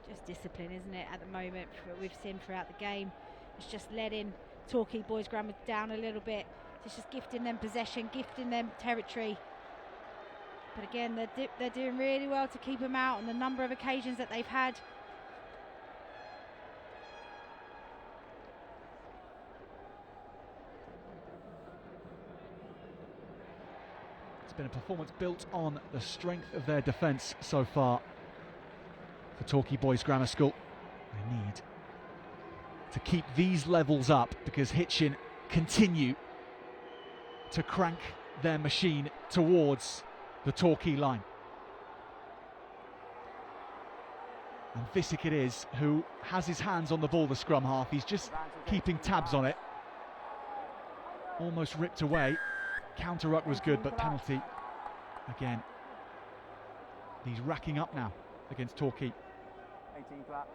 Just discipline, isn't it, at the moment, we've seen throughout the game. It's just letting Torquay Boys Grammar down a little bit. It's just gifting them possession, gifting them territory. But again, they're doing really well to keep him out on the number of occasions that they've had. It's been a performance built on the strength of their defence so far for Torquay Boys Grammar School. They need to keep these levels up because Hitchin continue to crank their machine towards the Torquay line. And Visick it is who has his hands on the ball, the scrum half. He's just keeping tabs on it. Almost ripped away. Counter ruck was good, but penalty again. He's racking up now against Torquay. 18 clap.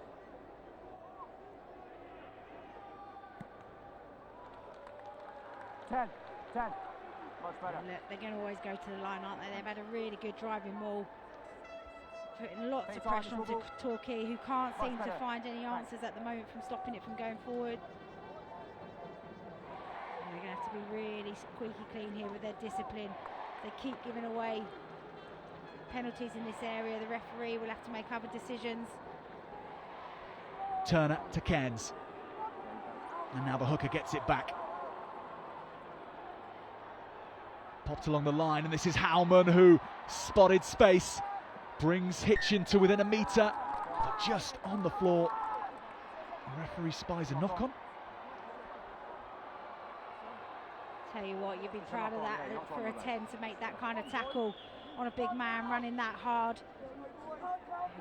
Ten. Much better. Look, they're going to always go to the line, aren't they? They've had a really good driving maul, putting lots of pressure onto Torquay, who can't seem to find any answers at the moment from stopping it from going forward. And they're going to have to be really squeaky clean here with their discipline. They keep giving away penalties in this area. The referee will have to make other decisions. Turner to Cairns. And now the hooker gets it back. Popped along the line, and this is Howman who spotted space. Brings Hitchin to within a metre, but just on the floor. The referee spies a knock-on. Tell you what, you'd be proud of that for a 10 to make that kind of tackle on a big man running that hard.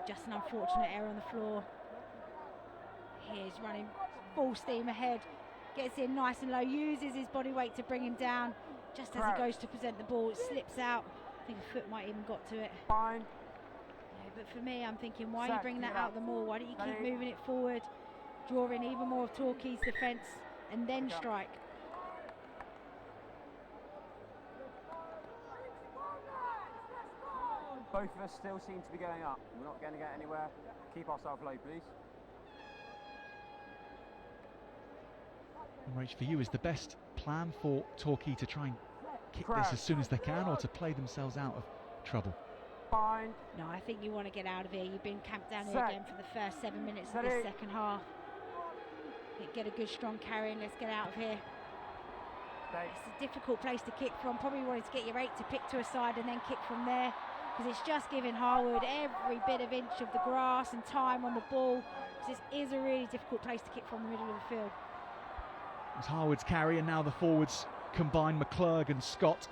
Just an unfortunate error on the floor. He's running full steam ahead, gets in nice and low, uses his body weight to bring him down. Just as he goes to present the ball, it slips out. I think a foot might even got to it. Fine. Yeah, but for me, I'm thinking, why are you bringing that out the more? Why don't you keep moving it forward, drawing even more of Torquay's defence, and then strike? Both of us still seem to be going up. We're not going to get anywhere. Keep ourselves low, please. And Rach, for you, is the best plan for Torquay to try and kick this as soon as they can, or to play themselves out of trouble? Fine. No, I think you want to get out of here. You've been camped down here again for the first 7 minutes of this second half. Get a good strong carry and let's get out of here. It's a difficult place to kick from. Probably wanted to get your 8 to pick to a side and then kick from there, because it's just giving Harwood every bit of inch of the grass and time on the ball, because this is a really difficult place to kick from the middle of the field. It was Harwood's carry, and now the forwards combine, McClurg and Scott.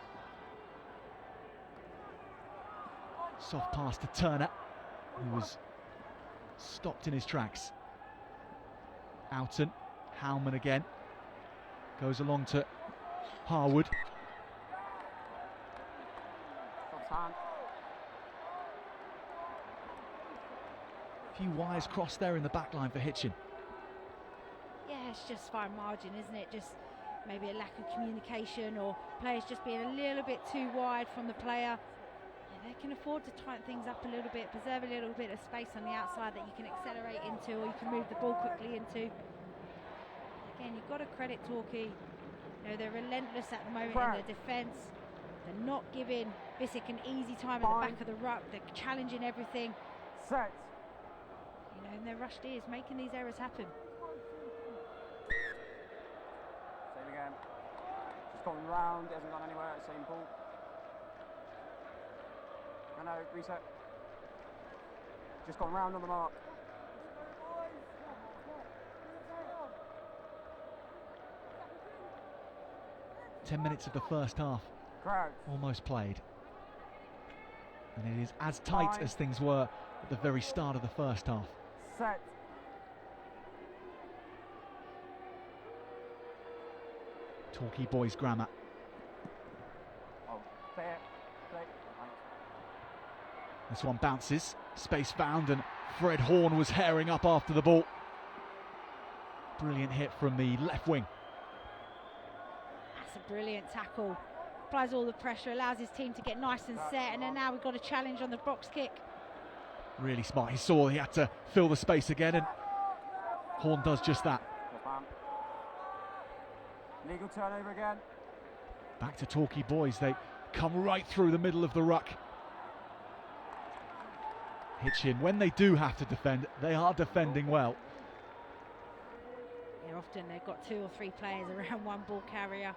Soft pass to Turner, who was stopped in his tracks. Oughton, Howman again, goes along to Harwood. A few wires crossed there in the back line for Hitchin. Yeah, it's just fine margin, isn't it? Just maybe a lack of communication, or players just being a little bit too wide from the player. Yeah, they can afford to tighten things up a little bit, preserve a little bit of space on the outside that you can accelerate into, or you can move the ball quickly into. Again, you've got to credit Torquay. You know, they're relentless at the moment in their defence. They're not giving Visick an easy time at the back of the ruck. They're challenging everything. Set. You know, and their rush D is making these errors happen. Same again. Just gone round, it hasn't gone anywhere at the same ball. No, reset. Just gone round on the mark. Ten minutes of the first half almost played, and it is as tight as things were at the very start of the first half. Set. Torquay Boys Grammar. Oh, fair. This one bounces, space found, and Fred Horn was herring up after the ball. Brilliant hit from the left wing. That's a brilliant tackle. Applies all the pressure, allows his team to get nice and set, and then now we've got a challenge on the box kick. Really smart. He saw he had to fill the space again, and Horn does just that. Legal turnover again. Back to Torquay Boys. They come right through the middle of the ruck. Hitchin, when they do have to defend, they are defending well. Yeah, often they've got 2 or 3 players around one ball carrier,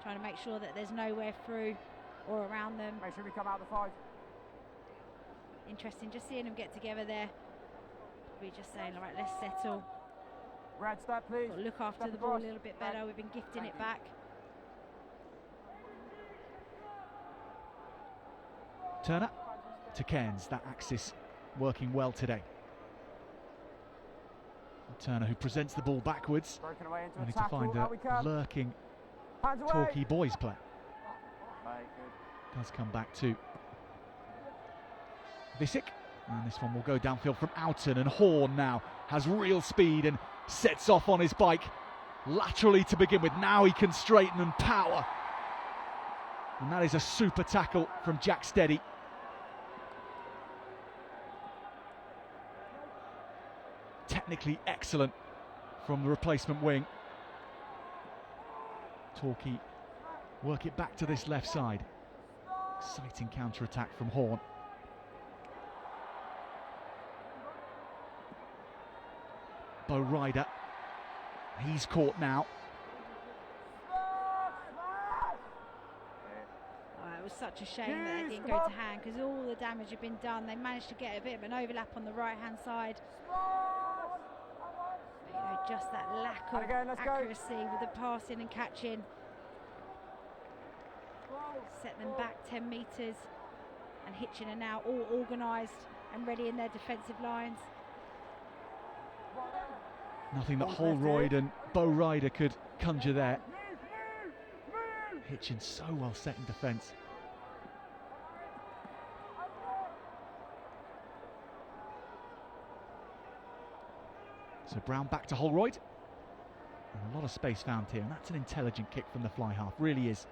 trying to make sure that there's nowhere through or around them. Make sure we come out the 5. Interesting just seeing them get together there. We're just saying, all right, let's settle. Red step, please. Got to look after the ball a little bit better. We've been gifting it back. Turner to Cairns, that axis working well today. Turner, who presents the ball backwards, Broken away into only a tackle. to find a lurking Hands away. Torquay boys player. Right, good. Does come back to Vase, and this one will go downfield from Outen, and Horn now has real speed and sets off on his bike laterally to begin with. Now he can straighten and power, and that is a super tackle from Jack Steady. Technically excellent from the replacement wing. Torquay work it back to this left side. Exciting counter-attack from Horn. Bo Ryder, he's caught now. It was such a shame that it didn't go to hand, because all the damage had been done. They managed to get a bit of an overlap on the right-hand side. But, you know, just that lack of accuracy with the passing and catching set them back 10 metres. And Hitchin are now all organised and ready in their defensive lines. Nothing that Holroyd and Bo Ryder could conjure there. Hitchin so well set in defence. So Brown back to Holroyd. And a lot of space found here, and that's an intelligent kick from the fly half, really is.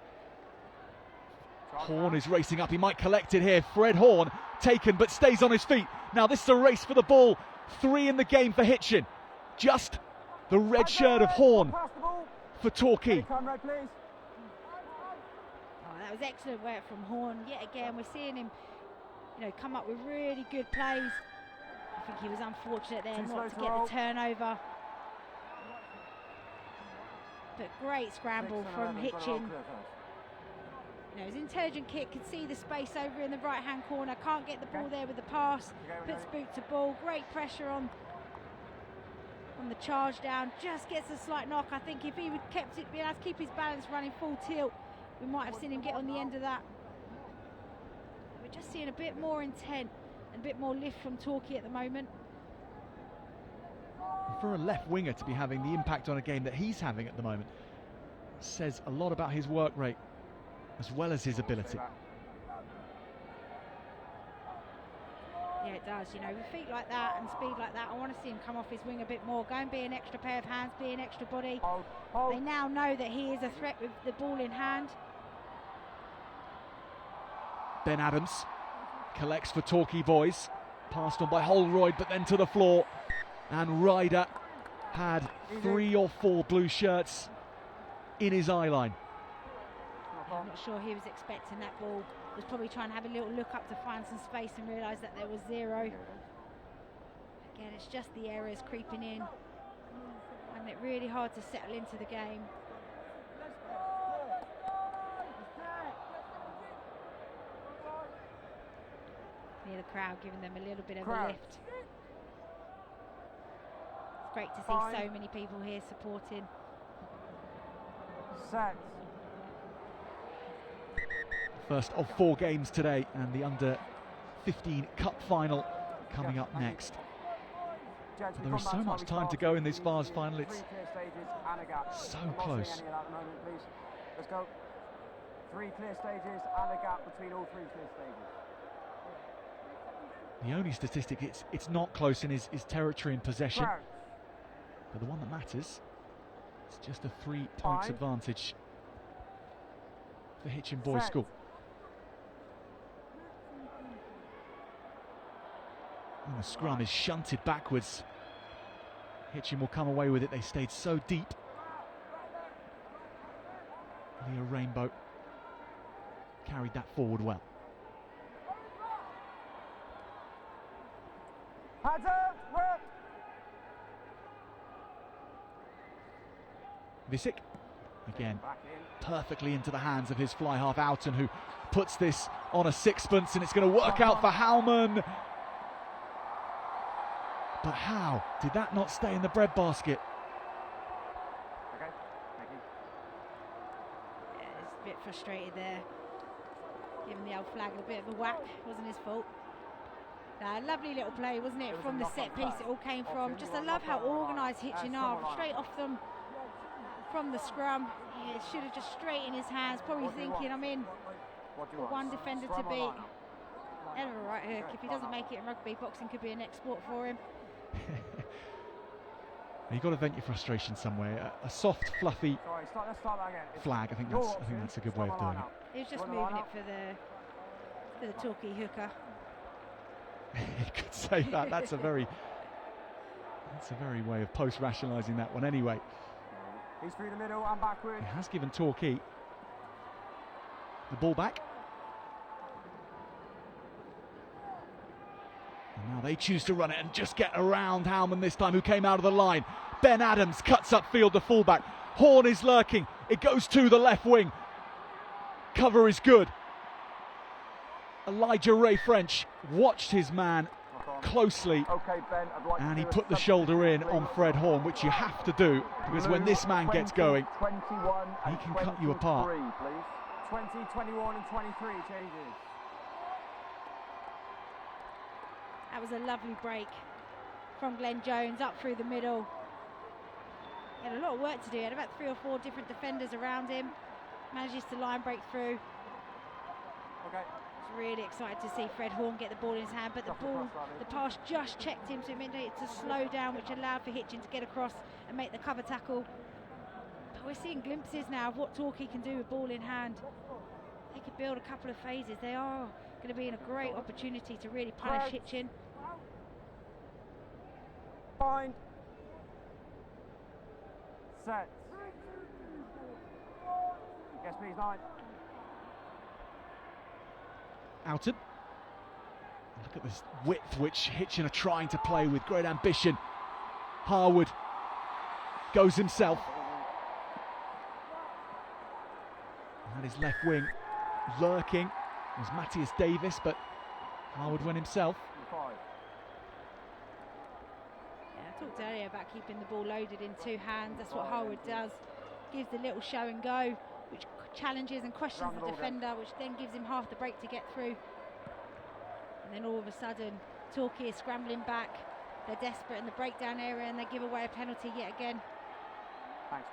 Horn is racing up, he might collect it here. Fred Horn taken but stays on his feet. Now this is a race for the ball. 3 in the game for Hitchin. Just the red shirt of Horn for Torquay. Oh, that was excellent work from Horn. Yet again, we're seeing him, you know, come up with really good plays. I think he was unfortunate there not to get the turnover. But great scramble from Hitchin. You know, his intelligent kick, could see the space over in the right-hand corner. Can't get the ball there with the pass. Puts boot to ball. Great pressure on the charge down. Just gets a slight knock. I think if he would be able to keep his balance running full tilt, we might have seen him get on the end of that. We're just seeing a bit more intent and a bit more lift from Torquay at the moment. For a left winger to be having the impact on a game that he's having at the moment says a lot about his work rate as well as his ability. Yeah, it does. You know, with feet like that and speed like that, I want to see him come off his wing a bit more. Go and be an extra pair of hands, be an extra body. They now know that he is a threat with the ball in hand. Ben Adams collects for Torquay boys. Passed on by Holroyd, but then to the floor. And Ryder had 3 or 4 blue shirts in his eye line. I'm not sure he was expecting that ball. Was probably trying to have a little look up to find some space and realise that there was 0. Again, it's just the errors creeping in, and it's really hard to settle into the game. Near the crowd giving them a little bit of a lift. It's great to see so many people here supporting. Set. First of 4 games today, and the under-15 cup final coming up next. But there is so much time to go in this Vase final. It's so close. Let's go. 3 clear stages and a gap between all 3 clear stages. The only statistic it's not close in is territory and possession. But the one that matters, it's just a 3 points advantage for Hitchin Boys School. And the scrum is shunted backwards. Hitchin will come away with it. They stayed so deep. Leo Rainbow carried that forward well. Hands out, work. Visick, again, Back in. perfectly into the hands of his fly half Outen, who puts this on a sixpence, and it's going to work out for Howman. But how did that not stay in the breadbasket? Okay, thank you. Yeah, he's a bit frustrated there. Giving the old flag a bit of a whack. Wasn't his fault. Lovely little play, wasn't it? From the set piece it all came from. Just I love how organised Hitchin are. Straight off them from the scrum. Yeah, should have just straight in his hands. Probably thinking, I'm in for one defender to beat. Hell of a right hook. If he doesn't make it in rugby, boxing could be a next sport for him. You've got to vent your frustration somewhere. A soft, fluffy Sorry, let's start that again. flag. I think that's a good way of doing it. He was just moving it for the Torquay hooker. You could say that. That's a very way of post-rationalising that one. Anyway, He's through the middle and backward. it has given Torquay the ball back. And now they choose to run it and just get around Howman this time, who came out of the line. Ben Adams cuts upfield, the fullback. Horn is lurking. It goes to the left wing. Cover is good. Elijah Ray French watched his man closely, Okay, Ben, I'd like and to he do a put the substitute, shoulder in please. on Fred Horn, which you have to do, because when this man gets going, 21 he can cut you apart. 23, please. 20, 21 and 23 changes. That was a lovely break from Glenn Jones up through the middle. He had a lot of work to do. He had about 3 or 4 different defenders around him. Manages to line break through. Okay. Was really excited to see Fred Horn get the ball in his hand, but the pass just checked him, so it meant it to slow down, which allowed for Hitchin to get across and make the cover tackle. But we're seeing glimpses now of what Torquay can do with ball in hand. They could build a couple of phases. They are going to be in a great opportunity to really punish Hitchin. Fine. Set. Yes, please, 9. Outen. Look at this width which Hitchin are trying to play with great ambition. Harwood goes himself. And his left wing lurking was Matthias Davis, but Harwood went himself. 5. Yeah, I talked earlier about keeping the ball loaded in 2 hands. That's what Harwood does. Gives the little show and go, which challenges and questions the defender, which then gives him half the break to get through. And then all of a sudden, Torquay is scrambling back. They're desperate in the breakdown area, and they give away a penalty yet again. Thanks.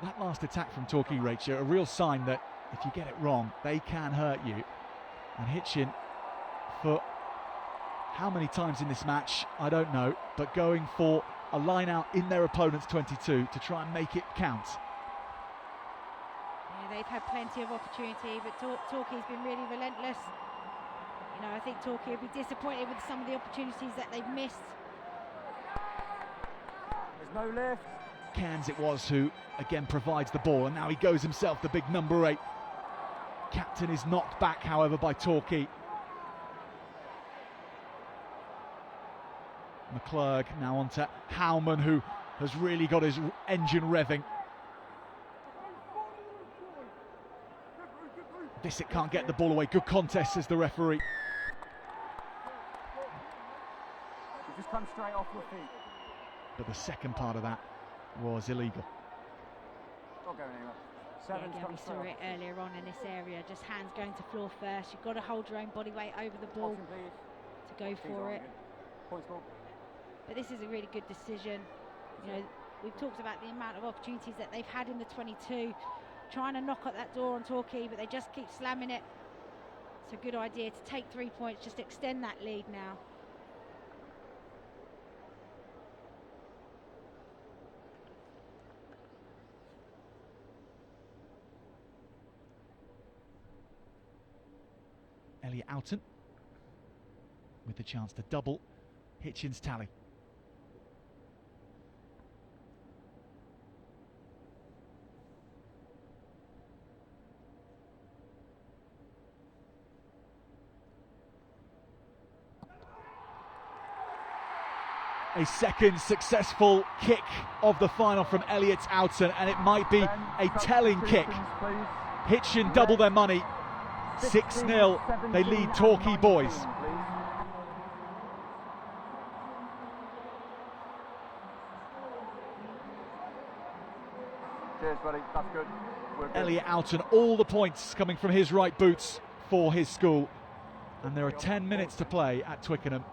That last attack from Torquay, Rachel, a real sign that if you get it wrong, they can hurt you. And Hitchin, for how many times in this match, I don't know, but going for a line out in their opponent's 22 to try and make it count. Yeah, they've had plenty of opportunity, but Torquay's been really relentless. You know, I think Torquay will be disappointed with some of the opportunities that they've missed. There's no lift. Cairns it was who again provides the ball, and now he goes himself, the big number 8. Captain is knocked back, however, by Torquay. McClurg now onto Howman, who has really got his engine revving. Visick can't get the ball away. Good contest, says the referee. You just come straight off your feet. But the second part of that was illegal. Not going anywhere. Yeah, 7's again, come we straight saw off. it earlier on in this area. Just hands going to floor first. You've got to hold your own body weight over the ball Option, please. to go for it. Points ball. But this is a really good decision. You know, we've talked about the amount of opportunities that they've had in the 22, trying to knock at that door on Torquay, but they just keep slamming it. It's a good idea to take 3 points, just extend that lead now. Elliot Outen with the chance to double Hitchin's tally. A second successful kick of the final from Elliot Oughton, and it might be a telling kick. Hitchin double their money. 6-0, they lead Torquay boys. Cheers, buddy. That's good. Elliot Oughton, all the points coming from his right boots for his school. And there are 10 minutes to play at Twickenham.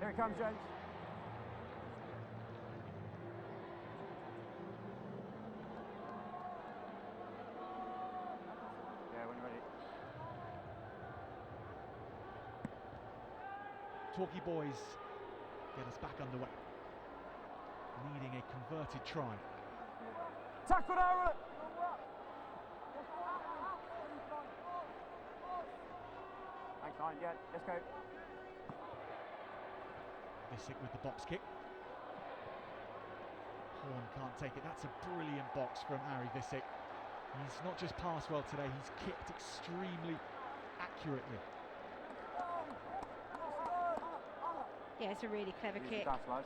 Here it comes, James. Yeah, when you're ready. Torquay boys get us back underway, needing a converted try. Tackle over! Thanks, Ryan. Yeah, let's go. Vase with the box kick. Horn can't take it. That's a brilliant box from Harry Vase. He's not just passed well today, he's kicked extremely accurately. Yeah, it's a really clever kick. That's nice.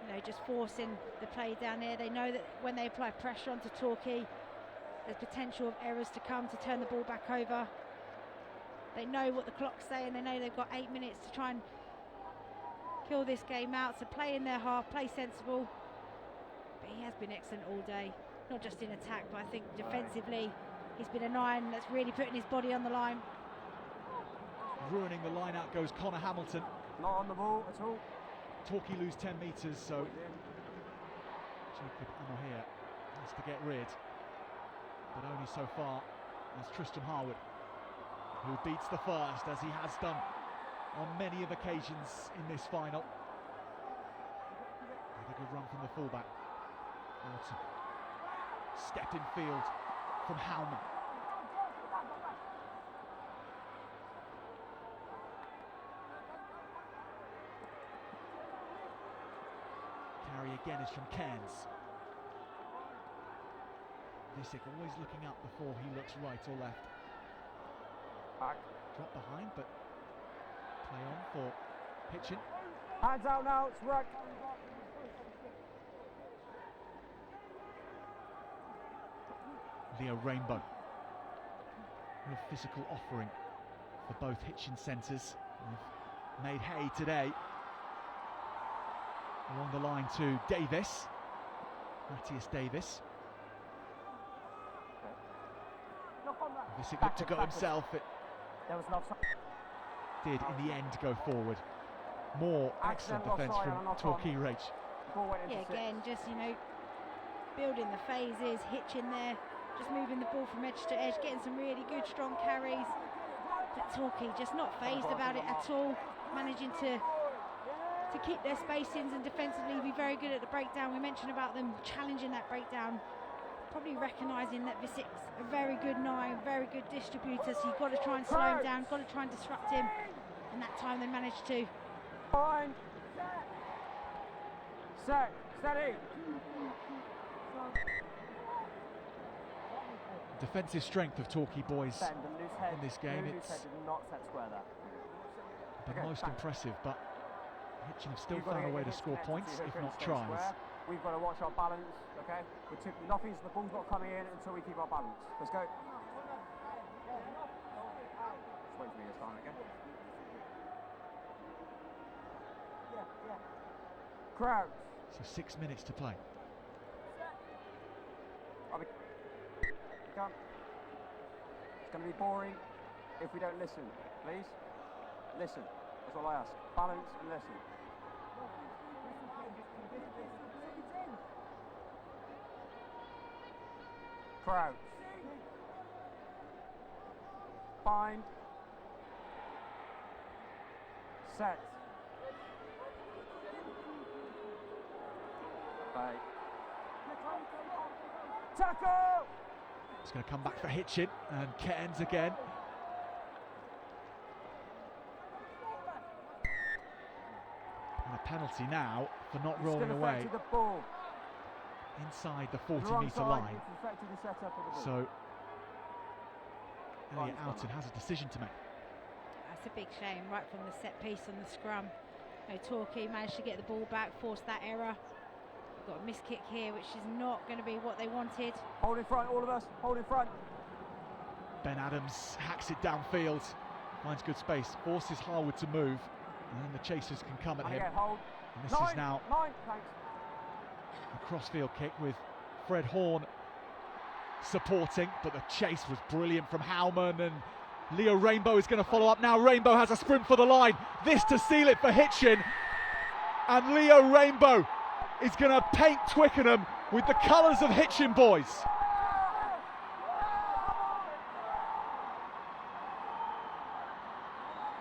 You know, just forcing the play down there. They know that when they apply pressure onto Torquay, there's potential of errors to come to turn the ball back over. They know what the clock's saying. They know they've got 8 minutes to try and kill this game out. So play in their half, play sensible. But he has been excellent all day, not just in attack, but I think defensively he's been a 9 that's really putting his body on the line. Ruining the line out goes Connor Hamilton. Not on the ball at all. Torquay lose 10 metres, so Jacob Amohir has to get rid, but only so far as Tristram Harwood, who beats the first, as he has done on many of occasions in this final. Had a good run from the fullback. Oughton. Step in field from Howman. Carry again is from Cairns. Vase always looking up before he looks right or left. Back. Drop behind, but play on for Hitchin. Hands out now, it's right. Leo Rainbow. Real physical offering for both Hitchin centres. They've made hay today. Along the line to Davis. Matthias Davis. Vase looked to go himself. It There was an offside. did in the end go forward. More excellent defence from Torquay Rage. Ball went into Yeah, six. again, just, you know, building the phases, Hitchin there, just moving the ball from edge to edge, getting some really good, strong carries. But Torquay just not phased about it at all, managing to keep their spacings and defensively be very good at the breakdown. We mentioned about them challenging that breakdown, probably recognising that Visek's a very good 9, very good distributor, so you've got to try and slow him down, got to try and disrupt him, and that time they managed to. Fine. Set. Steady. Defensive strength of Torquay boys Bend and loose head. in this game. Loose It's head did not set square there. the Okay, most back. impressive, but Hitchin have still You've got to found a get way your to hips score connected points, to your if hips not stay tries. square. We've got to watch our balance, okay? Nothing's, the ball's not coming in until we keep our balance. Let's go. Just wait for me this time, okay? Crowd. So 6 minutes to play. Come. It's going to be boring if we don't listen, please. Listen. That's all I ask. Balance and listen. Crouch. Bind. Set. Play. Tackle! It's going to come back for Hitchin and Cairns again. And a penalty now for not You're rolling still away. affected the ball. inside the The 40-metre wrong side, line. it's affected the setup of the ball. So Elliot Right, Alton has a decision to make. That's a big shame, right from the set piece on the scrum. Torquay managed to get the ball back, forced that error. We've got a miss kick here, which is not going to be what they wanted. Hold in front, all of us, hold in front. Ben Adams hacks it downfield, finds good space, forces Harwood to move, and then the chasers can come at And him. again, hold. And this is now Thanks. a crossfield kick with Fred Horn supporting, but the chase was brilliant from Howman, and Leo Rainbow is going to follow up now. Rainbow has a sprint for the line, this to seal it for Hitchin, and Leo Rainbow is going to paint Twickenham with the colours of Hitchin boys.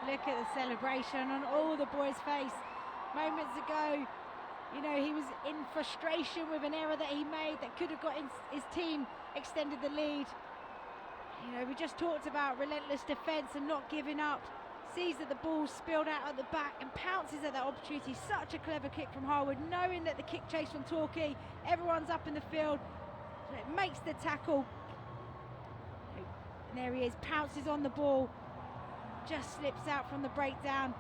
Look at the celebration on all the boys' face. Moments ago, he was in frustration with an error that he made that could have got his team extended the lead. We just talked about relentless defence and not giving up. Sees that the ball spilled out at the back and pounces at that opportunity. Such a clever kick from Harwood, knowing that the kick chase from Torquay, everyone's up in the field. So it makes the tackle. And there he is, pounces on the ball. Just slips out from the breakdown.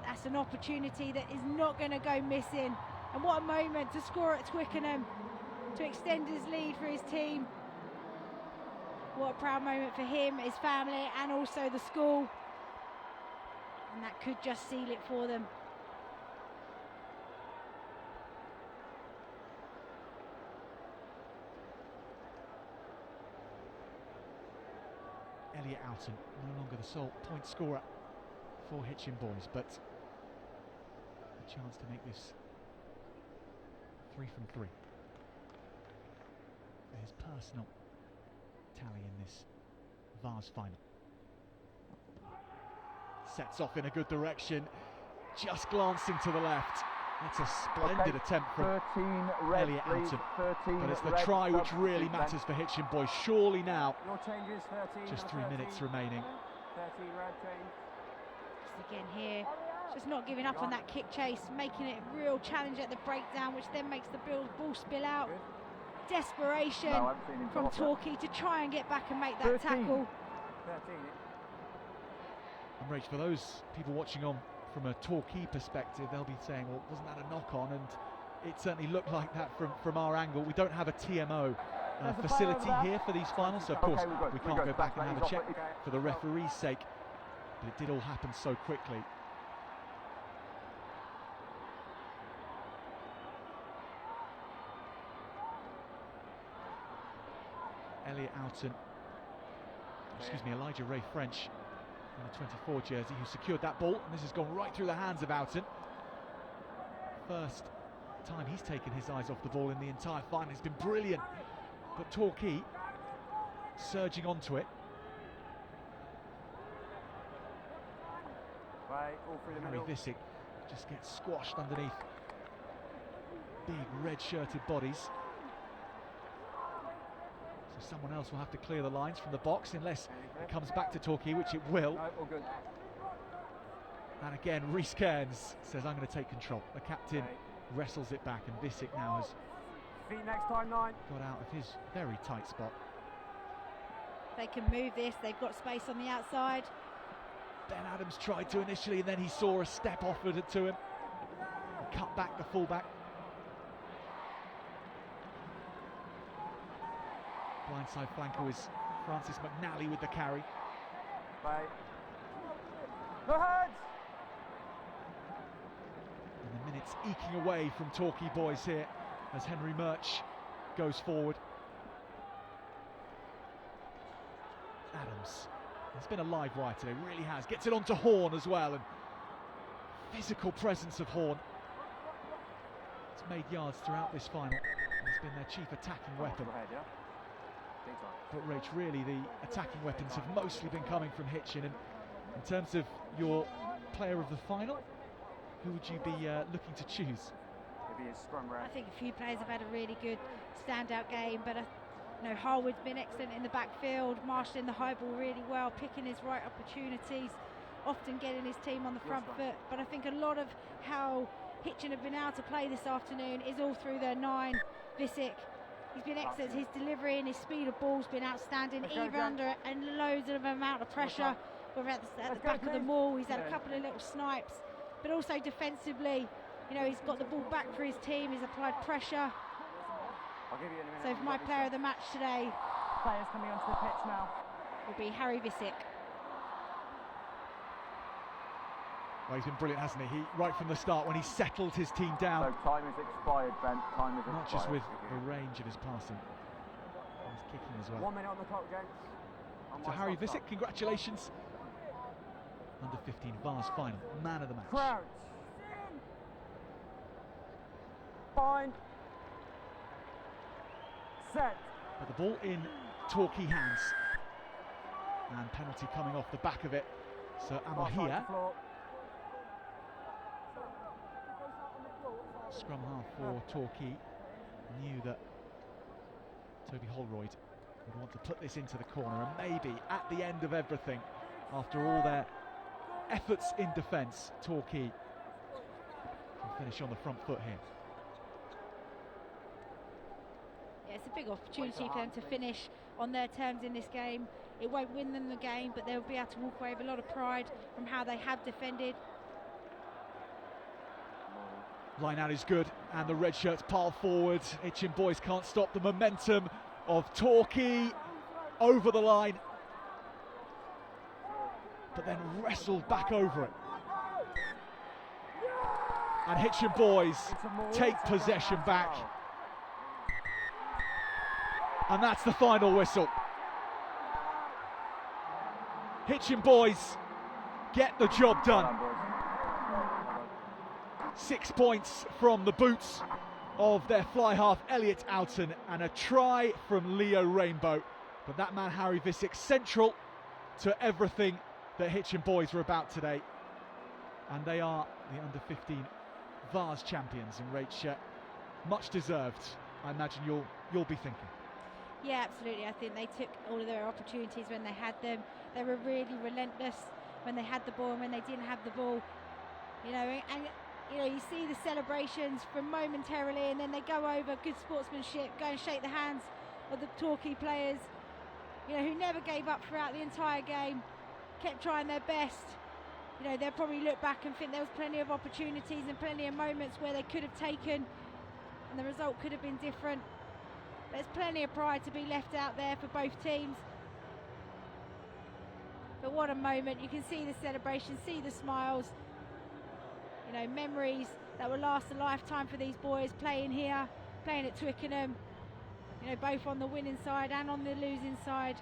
That's an opportunity that is not going to go missing. And what a moment to score at Twickenham, to extend his lead for his team. What a proud moment for him, his family, and also the school. And that could just seal it for them. Elliot Alton, no longer the sole point scorer for Hitchin boys, but a chance to make this 3 from 3. For his personal tally in this Vase final. Sets off in a good direction, just glancing to the left. It's a splendid attempt from 13 red, Elliot Alton, 13 but it's the red try which substitute really then. matters for Hitchin boys. Surely now, Your changes, 13. just 3 13. minutes remaining. 13 red change. Just again here, just not giving up on that kick chase, making it a real challenge at the breakdown, which then makes the ball spill out. Good. Desperation No, I haven't seen him from drop that. Torquay to try and get back and make that 13. tackle. 13. And Rach, for those people watching on from a Torquay perspective, they'll be saying, well, wasn't that a knock-on? And it certainly looked like that from our angle. We don't have a TMO facility here for these finals, so of course we can't go back and have a check for the referee's sake, but it did all happen so quickly. Elliot Alton, Elijah Ray French in the 24 jersey, who secured that ball, and this has gone right through the hands of Alton. First time he's taken his eyes off the ball in the entire final. It's been brilliant, but Torquay surging onto it. Right, all through the Harry middle. Visick just gets squashed underneath big red-shirted bodies. So someone else will have to clear the lines from the box unless it comes back to Torquay, which it will. No, all good. And again, Rhys Cairns says, I'm going to take control. The captain wrestles it back, and Visick now has Feet next time, 9. got out of his very tight spot. They can move this, they've got space on the outside. Ben Adams tried to initially, and then he saw a step offered it to him. And cut back the fullback. Blindside flanker is Francis McNally with the carry. Right. No heads! And the minutes eking away from Torquay boys here as Henry Murch goes forward. Adams, it's been a live wire today, really has. Gets it onto Horn as well, and physical presence of Horn. It's made yards throughout this final. It's been their chief attacking weapon. Head, yeah? But Rach, really the attacking weapons have mostly been coming from Hitchin. And in terms of your player of the final, who would you be looking to choose? Maybe his scrum ref. I think a few players have had a really good standout game, but Harwood's been excellent in the backfield, marshalling the high ball really well, picking his right opportunities, often getting his team on the front foot. But I think a lot of how Hitchin have been able to play this afternoon is all through their 9. Visick, he's been excellent. His delivery and his speed of ball's been outstanding, even under and loads of amount of pressure. Whether at the back of the maul, he's had a couple of little snipes, but also defensively, you know, he's got the ball back for his team. He's applied pressure. I'll give you in a minute. So for my player of the match today, Players coming onto the pitch now. will be Harry Visick. Well, he's been brilliant, hasn't he? Right from the start, when he settled his team So down, time is expired, Ben. Time is expired. not just with the range of his passing, his kicking as well. 1 minute on the clock, gents. And So my Harry clock's Visick, up. congratulations. Under 15 Vase final, man of the match. Crouch. Bind. Set. But the ball in Torquay hands. And penalty coming off the back of it. So Right side to Amahia, floor. scrum half for Torquay, knew that Toby Holroyd would want to put this into the corner, and maybe at the end of everything, after all their efforts in defence, Torquay can finish on the front foot here. Yeah, it's a big opportunity for them to finish on their terms in this game. It won't win them the game, but they'll be able to walk away with a lot of pride from how they have defended. Line out is good, and the red shirts pile forward. Hitchin boys can't stop the momentum of Torquay over the line, but then wrestled back over it. And Hitchin boys take possession back. And that's the final whistle. Hitchin boys get the job done. 6 points from the boots of their fly half Elliot Oughton, and a try from Leo Rainbow. But that man Harry Visick central to everything that Hitchin boys were about today. And they are the under 15 Vase champions, and Rach, much deserved, I imagine you'll be thinking. Yeah, absolutely. I think they took all of their opportunities when they had them. They were really relentless when they had the ball and when they didn't have the ball. You know, and you know, you see the celebrations from momentarily, and then they go over, good sportsmanship, go and shake the hands of the Torquay players, you know, who never gave up throughout the entire game, kept trying their best. You know, they'll probably look back and think there was plenty of opportunities and plenty of moments where they could have taken and the result could have been different. There's plenty of pride to be left out there for both teams. But what a moment. You can see the celebration, see the smiles. You know, memories that will last a lifetime for these boys playing here, playing at Twickenham. You know, both on the winning side and on the losing side.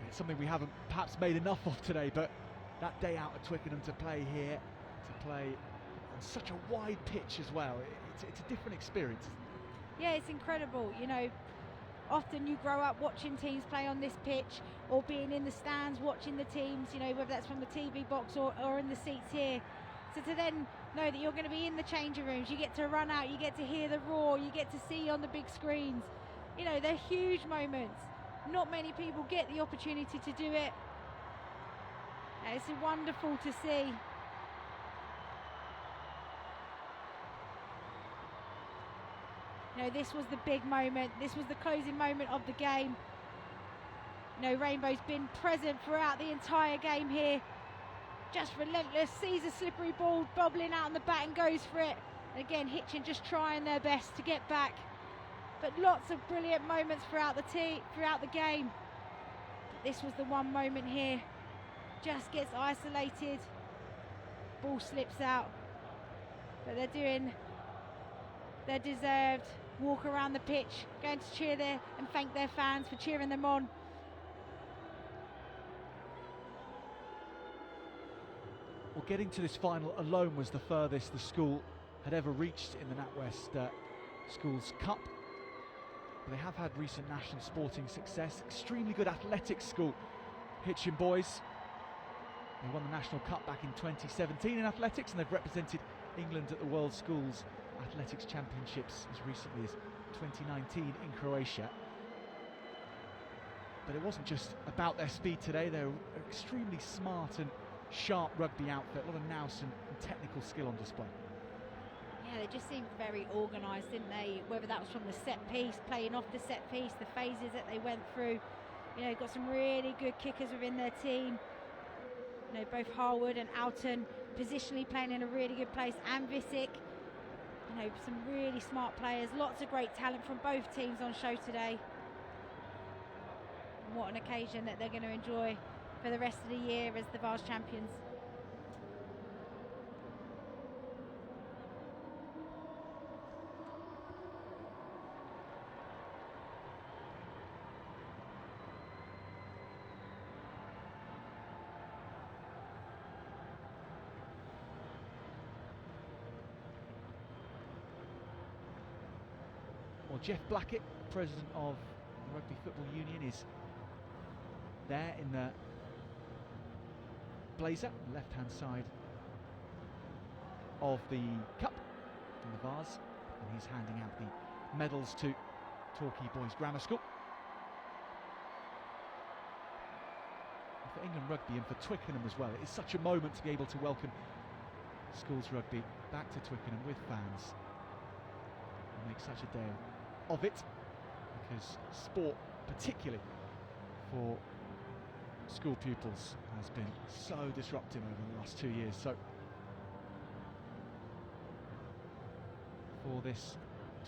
It's something we haven't perhaps made enough of today, but that day out at Twickenham to play here, to play on such a wide pitch as well, it's a different experience, isn't it? Yeah, it's incredible. You know, often you grow up watching teams play on this pitch or being in the stands watching the teams, you know, whether that's from the TV box or in the seats here. So to then know that you're going to be in the changing rooms, you get to run out, you get to hear the roar, you get to see on the big screens. You know, they're huge moments. Not many people get the opportunity to do it. And it's wonderful to see. You know, this was the big moment. This was the closing moment of the game. You know, Rainbow's been present throughout the entire game here. Just relentless, sees a slippery ball bobbling out on the bat and goes for it. And again, Hitchin just trying their best to get back. But lots of brilliant moments throughout the game. But this was the one moment here. Just gets isolated. Ball slips out. But they're doing their deserved walk around the pitch, going to cheer there and thank their fans for cheering them on. Well, getting to this final alone was the furthest the school had ever reached in the NatWest Schools Cup. But they have had recent national sporting success. Extremely good athletics school, Hitchin boys. They won the National Cup back in 2017 in athletics, and they've represented England at the World Schools Athletics Championships as recently as 2019 in Croatia. But it wasn't just about their speed today. They were extremely smart and sharp rugby outfit, a lot of nous and technical skill on display. Yeah, they just seemed very organised, didn't they? Whether that was from the set piece, playing off the set piece, the phases that they went through. You know, got some really good kickers within their team. You know, both Harwood and Alton positionally playing in a really good place, and Visick. You know, some really smart players, lots of great talent from both teams on show today. And what an occasion that they're going to enjoy for the rest of the year as the Vase champions. Well, Jeff Blackett, president of the Rugby Football Union, is there in the blazer, left-hand side of the cup in the vase, and he's handing out the medals to Torquay Boys Grammar School. And for England Rugby and for Twickenham as well, it is such a moment to be able to welcome schools rugby back to Twickenham with fans and make such a day of it, because sport, particularly for school pupils, has been so disruptive over the last 2 years. So for this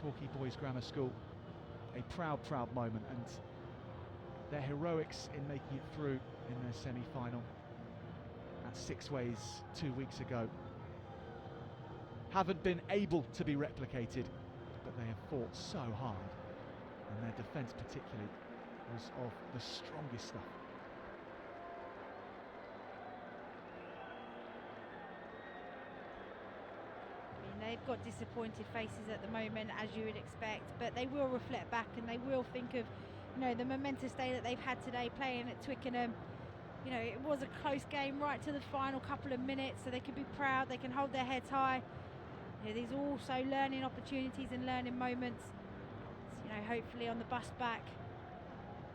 Torquay Boys Grammar School, a proud moment, and their heroics in making it through in their semi-final at Six Ways 2 weeks ago haven't been able to be replicated, but they have fought so hard, and their defence particularly was of the strongest stuff. I mean, they've got disappointed faces at the moment, as you would expect, but they will reflect back and they will think of, you know, the momentous day that they've had today playing at Twickenham. You know, it was a close game right to the final couple of minutes, so they can be proud, they can hold their heads high. You know, these are also learning opportunities and learning moments. So, you know, hopefully on the bus back,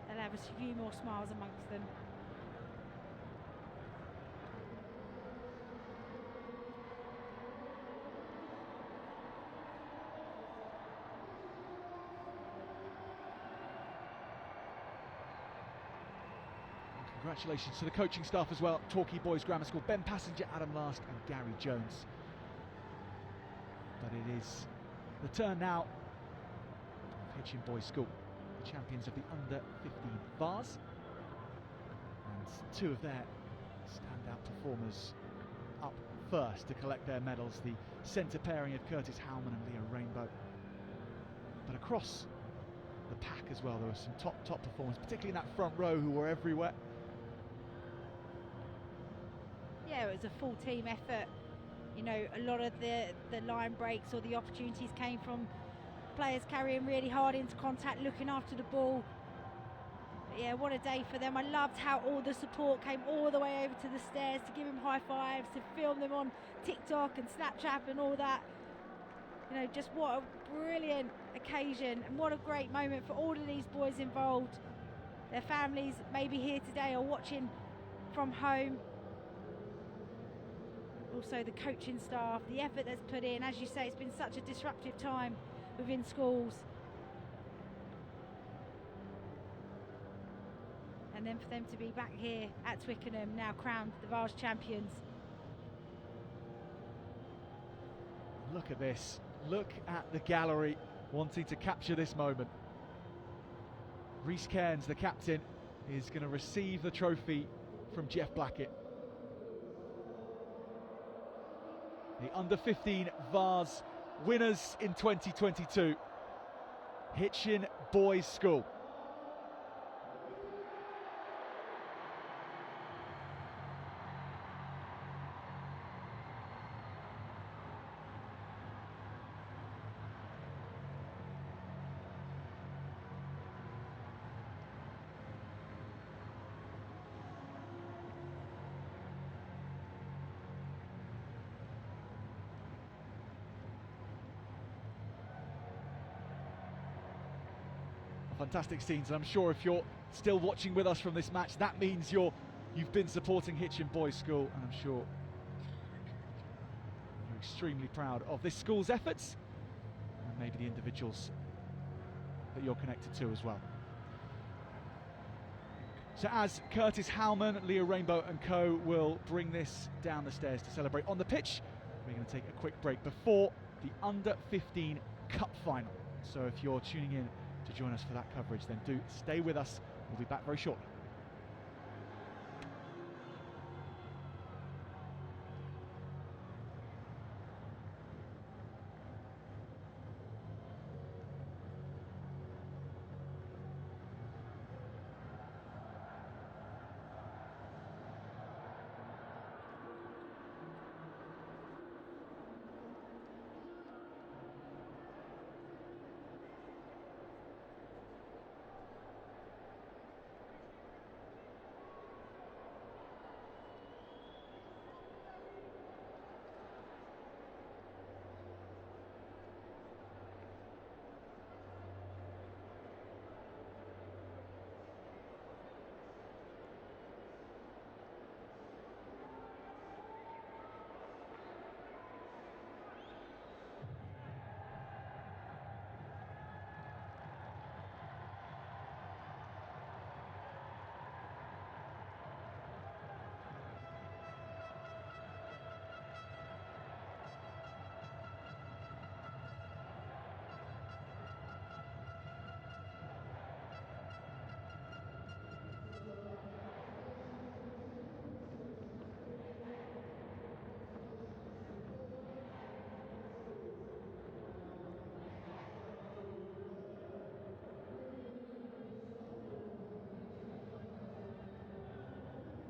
they'll have a few more smiles amongst them. Congratulations to the coaching staff as well, Torquay Boys Grammar School, Ben Passenger, Adam Last and Gary Jones. But it is the turn now of Hitchin Boys School, the champions of the under-15 Vase. And two of their standout performers up first to collect their medals, the centre pairing of Curtis Howman and Leo Rainbow. But across the pack as well, there were some top performers, particularly in that front row, who were everywhere. Yeah, it was a full team effort. You know, a lot of the line breaks or the opportunities came from players carrying really hard into contact, looking after the ball. But yeah, what a day for them. I loved how all the support came all the way over to the stairs to give them high fives, to film them on TikTok and Snapchat and all that. You know, just what a brilliant occasion and what a great moment for all of these boys involved. Their families maybe here today or watching from home. Also the coaching staff, the effort that's put in. As you say, it's been such a disruptive time within schools. And then for them to be back here at Twickenham, now crowned the Vase champions. Look at this. Look at the gallery wanting to capture this moment. Rhys Cairns, the captain, is going to receive the trophy from Jeff Blackett. The under-15 Vase winners in 2022, Hitchin Boys School. Fantastic scenes, and I'm sure if you're still watching with us from this match, that means you're you've been supporting Hitchin Boys School, and I'm sure you're extremely proud of this school's efforts and maybe the individuals that you're connected to as well. So as Curtis Howman, Leo Rainbow and co will bring this down the stairs to celebrate on the pitch, we're going to take a quick break before the Under-15 Cup final. So if you're tuning in to join us for that coverage, then do stay with us. We'll be back very shortly.